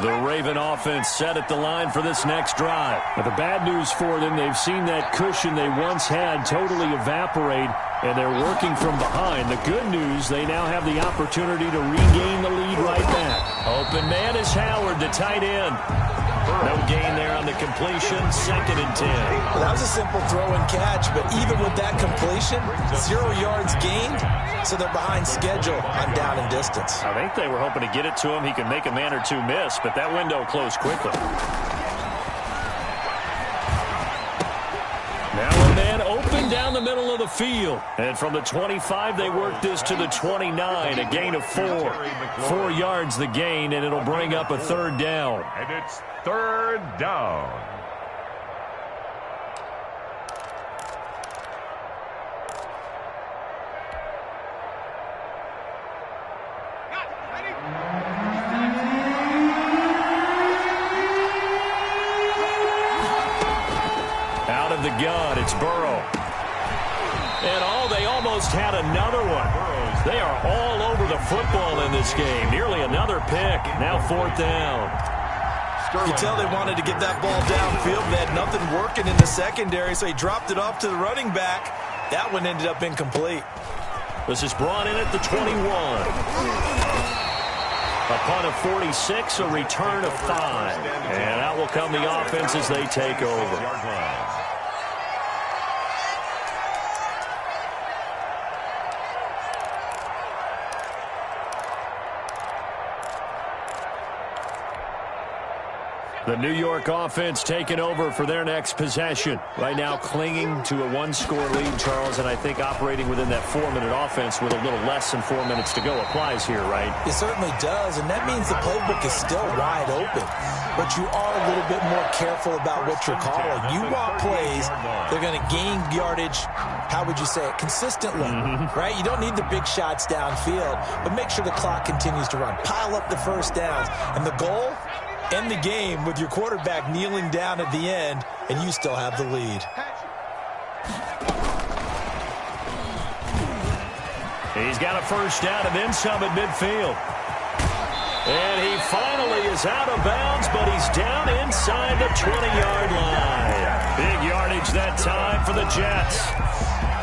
The Raven offense set at the line for this next drive. But the bad news for them, they've seen that cushion they once had totally evaporate, and they're working from behind. The good news, they now have the opportunity to regain the lead right back. Open man is Howard, the tight end. No gain there on the completion, 2nd and 10. Well, that was a simple throw and catch, but even with that completion, 0 yards gained, so they're behind schedule on down and distance. I think they were hoping to get it to him. He could make a man or two miss, but that window closed quickly. Now a man open down the middle of the field. And from the 25, they work this to the 29, a gain of 4. 4 yards the gain, and it'll bring up a 3rd down. And it's 3rd down. Out of the gun, it's Burrow. And they almost had another one. They are all over the football in this game. Nearly another pick. Now 4th down. You can tell they wanted to get that ball downfield. They had nothing working in the secondary, so he dropped it off to the running back. That one ended up incomplete. This is brought in at the 21. A punt of 46, a return of 5. And out will come the offense as they take over. The New York offense taking over for their next possession. Right now clinging to a one-score lead, Charles, and I think operating within that 4-minute offense with a little less than 4 minutes to go applies here, right? It certainly does, and that means the playbook is still wide open. But you are a little bit more careful about what you're calling. You want plays, they're going to gain yardage, how would you say it, consistently, right? You don't need the big shots downfield, but make sure the clock continues to run. Pile up the first downs, and the goal? End the game with your quarterback kneeling down at the end, and you still have the lead. He's got a first down and then some at midfield. And he finally is out of bounds, but he's down inside the 20-yard line. Big yardage that time for the Jets.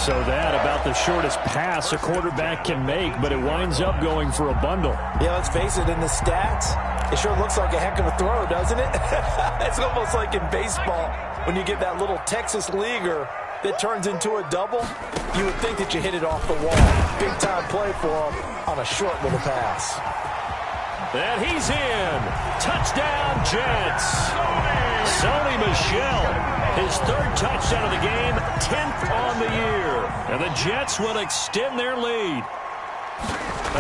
So that about the shortest pass a quarterback can make, but it winds up going for a bundle. Yeah, let's face it, in the stats, it sure looks like a heck of a throw, doesn't it? It's almost like in baseball when you get that little Texas leaguer that turns into a double. You would think that you hit it off the wall. Big-time play for him on a short little pass. And he's in. Touchdown, Jets. Sony Michel, his third touchdown of the game, 10th on the year. And the Jets will extend their lead.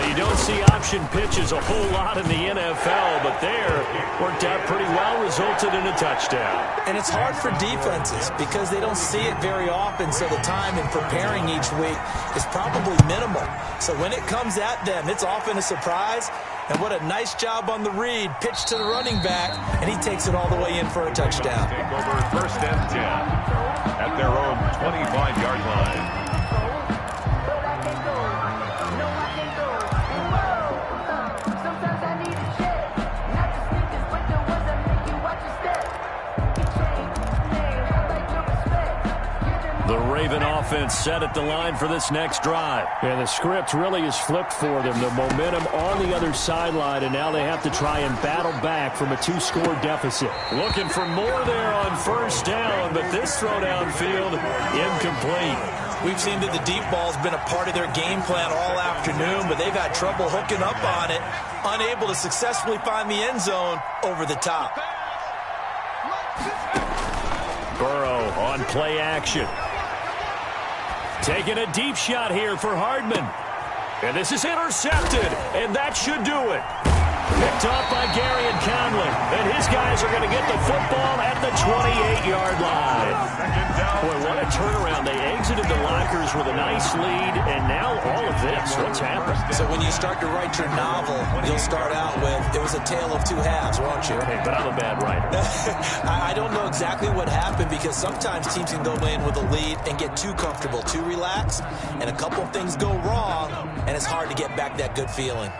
You don't see option pitches a whole lot in the NFL, but there worked out pretty well, resulted in a touchdown. And it's hard for defenses because they don't see it very often, so the time in preparing each week is probably minimal. So when it comes at them, it's often a surprise. And what a nice job on the read. Pitch to the running back, and he takes it all the way in for a touchdown. Take over first and 10 at their own 25-yard line. The Raven offense set at the line for this next drive. And the script really is flipped for them. The momentum on the other sideline, and now they have to try and battle back from a 2-score deficit. Looking for more there on first down, but this throw downfield incomplete. We've seen that the deep ball's been a part of their game plan all afternoon, but they've had trouble hooking up on it, unable to successfully find the end zone over the top. Burrow on play action. Taking a deep shot here for Hardman. And this is intercepted, and that should do it. Picked off by Gary and Conley. And his guys are going to get the football at the 28-yard line. Boy, what a turnaround. They exited the lockers with a nice lead, and now all of this. What's happened? So when you start to write your novel, you'll start out with, it was a tale of two halves, won't you? Hey, but I'm a bad writer. I don't know exactly what happened because sometimes teams can go in with a lead and get too comfortable, too relaxed, and a couple of things go wrong, and it's hard to get back that good feeling.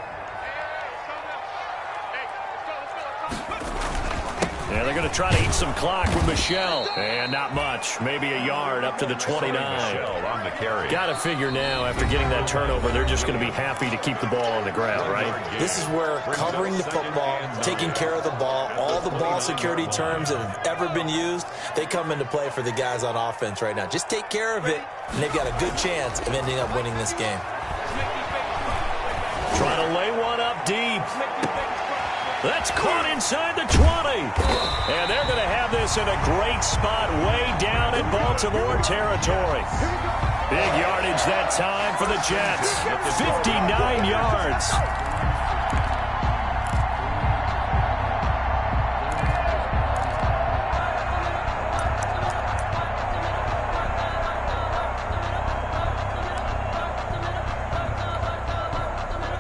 Yeah, they're going to try to eat some clock with Michel. And not much. Maybe a yard up to the 29. On the carry. Got to figure now, after getting that turnover, they're just going to be happy to keep the ball on the ground, right? This is where covering the football, taking care of the ball, all the ball security terms that have ever been used, they come into play for the guys on offense right now. Just take care of it, and they've got a good chance of ending up winning this game. Trying to lay one up deep. That's caught inside the 20. And they're going to have this in a great spot way down in Baltimore territory. Big yardage that time for the Jets. 59 yards.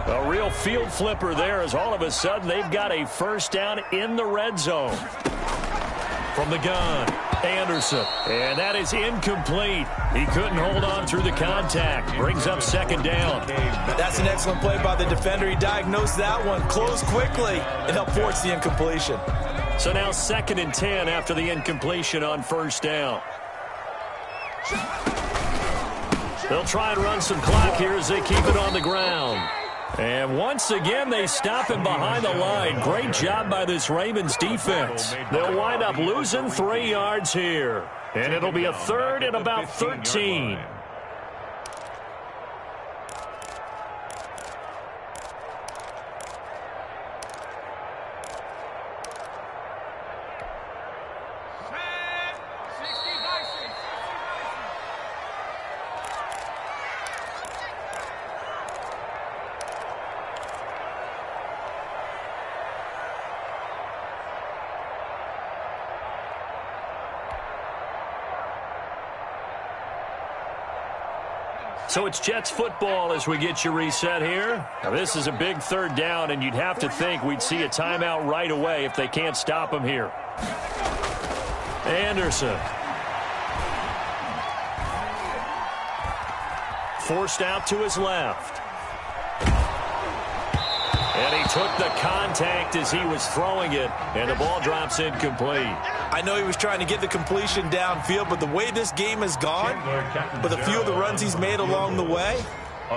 A real field flipper there as all of a sudden they've got a first down in the red zone. From the gun, Anderson. And that is incomplete. He couldn't hold on through the contact. Brings up second down. That's an excellent play by the defender. He diagnosed that one, closed quickly, and helped force the incompletion. So now 2nd and 10 after the incompletion on first down. They'll try and run some clock here as they keep it on the ground. And once again, they stop him behind the line. Great job by this Ravens defense. They'll wind up losing 3 yards here. And it'll be a 3rd and about 13. So it's Jets football as we get you reset here. Now this is a big third down, and you'd have to think we'd see a timeout right away if they can't stop him here. Anderson. Forced out to his left. And he took the contact as he was throwing it, and the ball drops incomplete. I know he was trying to get the completion downfield, but the way this game has gone, with a few of the runs he's made along the way,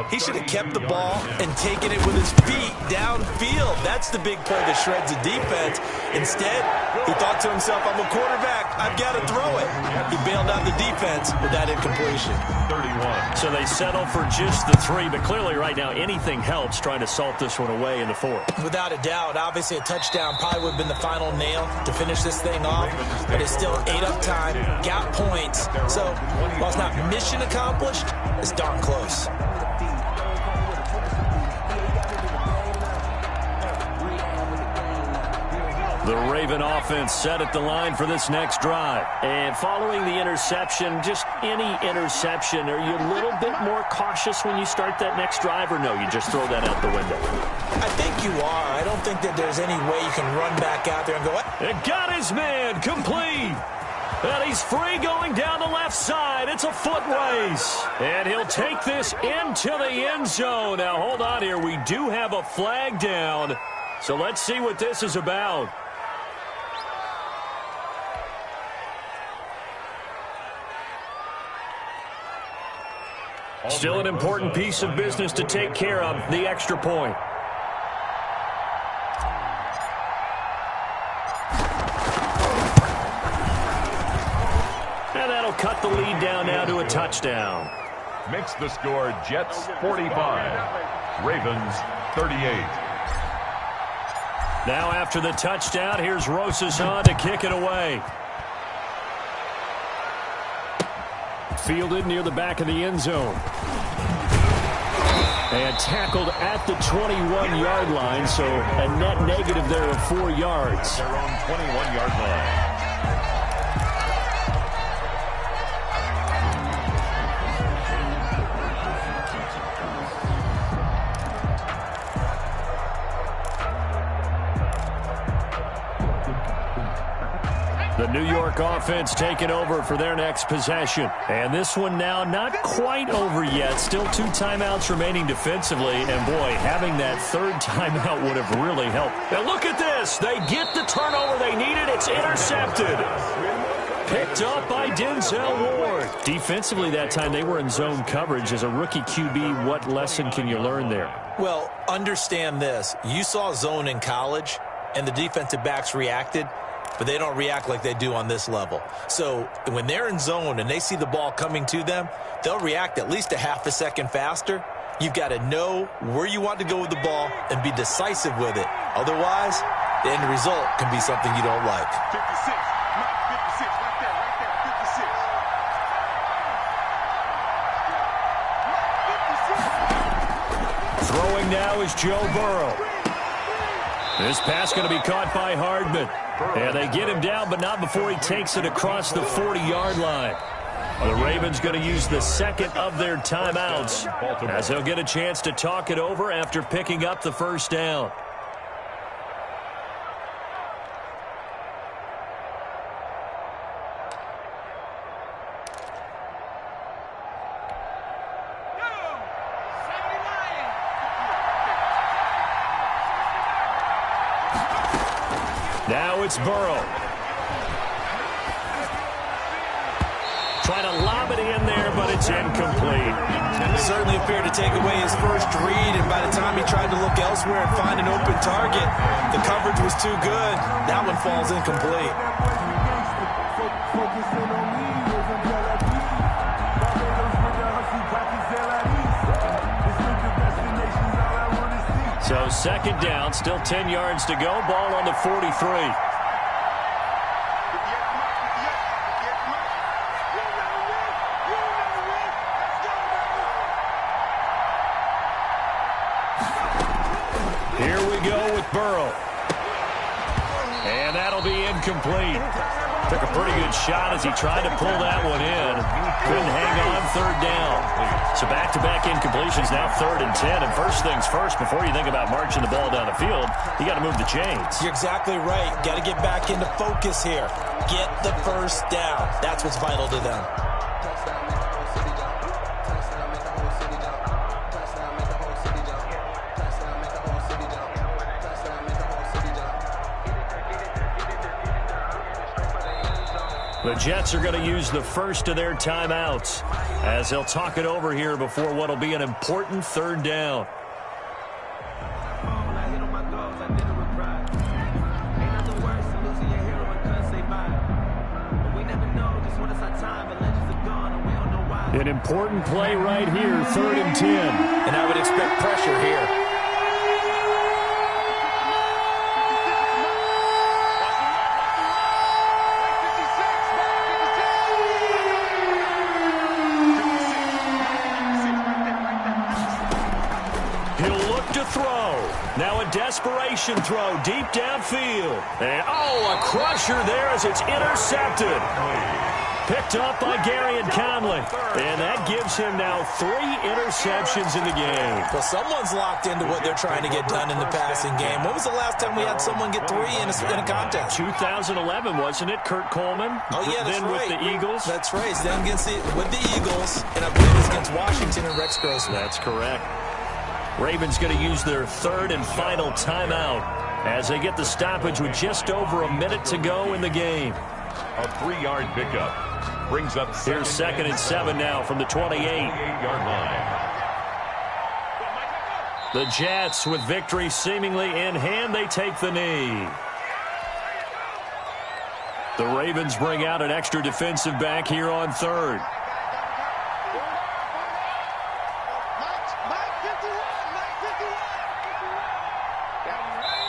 he should have kept the ball and taken it with his feet downfield. That's the big play that shreds the defense. Instead, he thought to himself, I'm a quarterback, I've got to throw it. He bailed out the defense with that incompletion. 31. So they settle for just the 3, but clearly right now anything helps trying to salt this one away in the 4th. Without a doubt, obviously a touchdown probably would have been the final nail to finish this thing off, but it's still ate up time, got points. So while it's not mission accomplished, it's darn close. The Raven offense set at the line for this next drive. And following the interception, just any interception, are you a little bit more cautious when you start that next drive, or no, you just throw that out the window? I think you are. I don't think that there's any way you can run back out there and go, what? It got his man complete. And he's free going down the left side. It's a foot race. And he'll take this into the end zone. Now, hold on here. We do have a flag down. So let's see what this is about. Still an important piece of business to take care of, the extra point. And that'll cut the lead down now to a touchdown. Makes the score Jets 45, Ravens 38. Now after the touchdown, here's Rosas on to kick it away. Fielded near the back of the end zone. And tackled at the 21-yard line, so a net negative there of 4 yards. Their own 21-yard line. The New York offense taking over for their next possession. And this one now not quite over yet. Still 2 timeouts remaining defensively. And, boy, having that 3rd timeout would have really helped. Now look at this. They get the turnover they needed. It's intercepted. Picked up by Denzel Ward. Defensively that time they were in zone coverage. As a rookie QB, what lesson can you learn there? Well, understand this. You saw zone in college, and the defensive backs reacted. But they don't react like they do on this level. So when they're in zone and they see the ball coming to them, they'll react at least a half a second faster. You've got to know where you want to go with the ball and be decisive with it. Otherwise, the end result can be something you don't like. 56, Mike, 56, right there, 56. Throwing now is Joe Burrow. This pass going to be caught by Hardman. And they get him down, but not before he takes it across the 40-yard line. The Ravens going to use the 2nd of their timeouts as they'll get a chance to talk it over after picking up the 1st down. Now it's Burrow. Trying to lob it in there, but it's incomplete. It certainly appeared to take away his first read, and by the time he tried to look elsewhere and find an open target, the coverage was too good. That one falls incomplete. So 2nd down, still 10 yards to go. Ball on the 43. Here we go with Burrow. And that'll be incomplete. Took a pretty good shot as he tried to pull that one in. Couldn't hang on, third down. So back-to-back incompletions, now 3rd and 10. And first things first, before you think about marching the ball down the field, you got to move the chains. You're exactly right. Got to get back into focus here. Get the first down. That's what's vital to them. The Jets are going to use the first of their timeouts as they'll talk it over here before what will be an important 3rd down. An important play right here, 3rd and 10. And I would expect pressure here. Now a desperation throw deep downfield. And, a crusher there as it's intercepted. Picked up by Garyon Conley. And that gives him now 3 interceptions in the game. Well, someone's locked into what they're trying to get done in the passing game. When was the last time we had someone get 3 in a contest? 2011, wasn't it? Kurt Coleman. Oh, yeah, that's then right. With the Eagles. That's right. Then with the Eagles. And I believe it's against Washington and Rex Grossman. That's correct. Ravens going to use their 3rd and final timeout as they get the stoppage with just over a minute to go in the game. A 3-yard pickup brings up Here's 2nd and 7 now from the 28-yard line. The Jets, with victory seemingly in hand, they take the knee. The Ravens bring out an extra defensive back here on 3rd.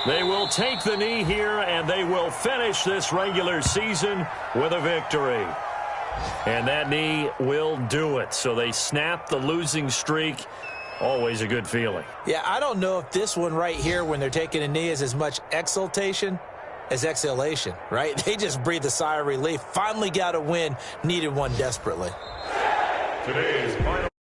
They will take the knee here, and they will finish this regular season with a victory. And that knee will do it. So they snap the losing streak. Always a good feeling. Yeah, I don't know if this one right here, when they're taking a knee, is as much exultation as exhalation, right? They just breathe a sigh of relief. Finally got a win. Needed one desperately. Today's final.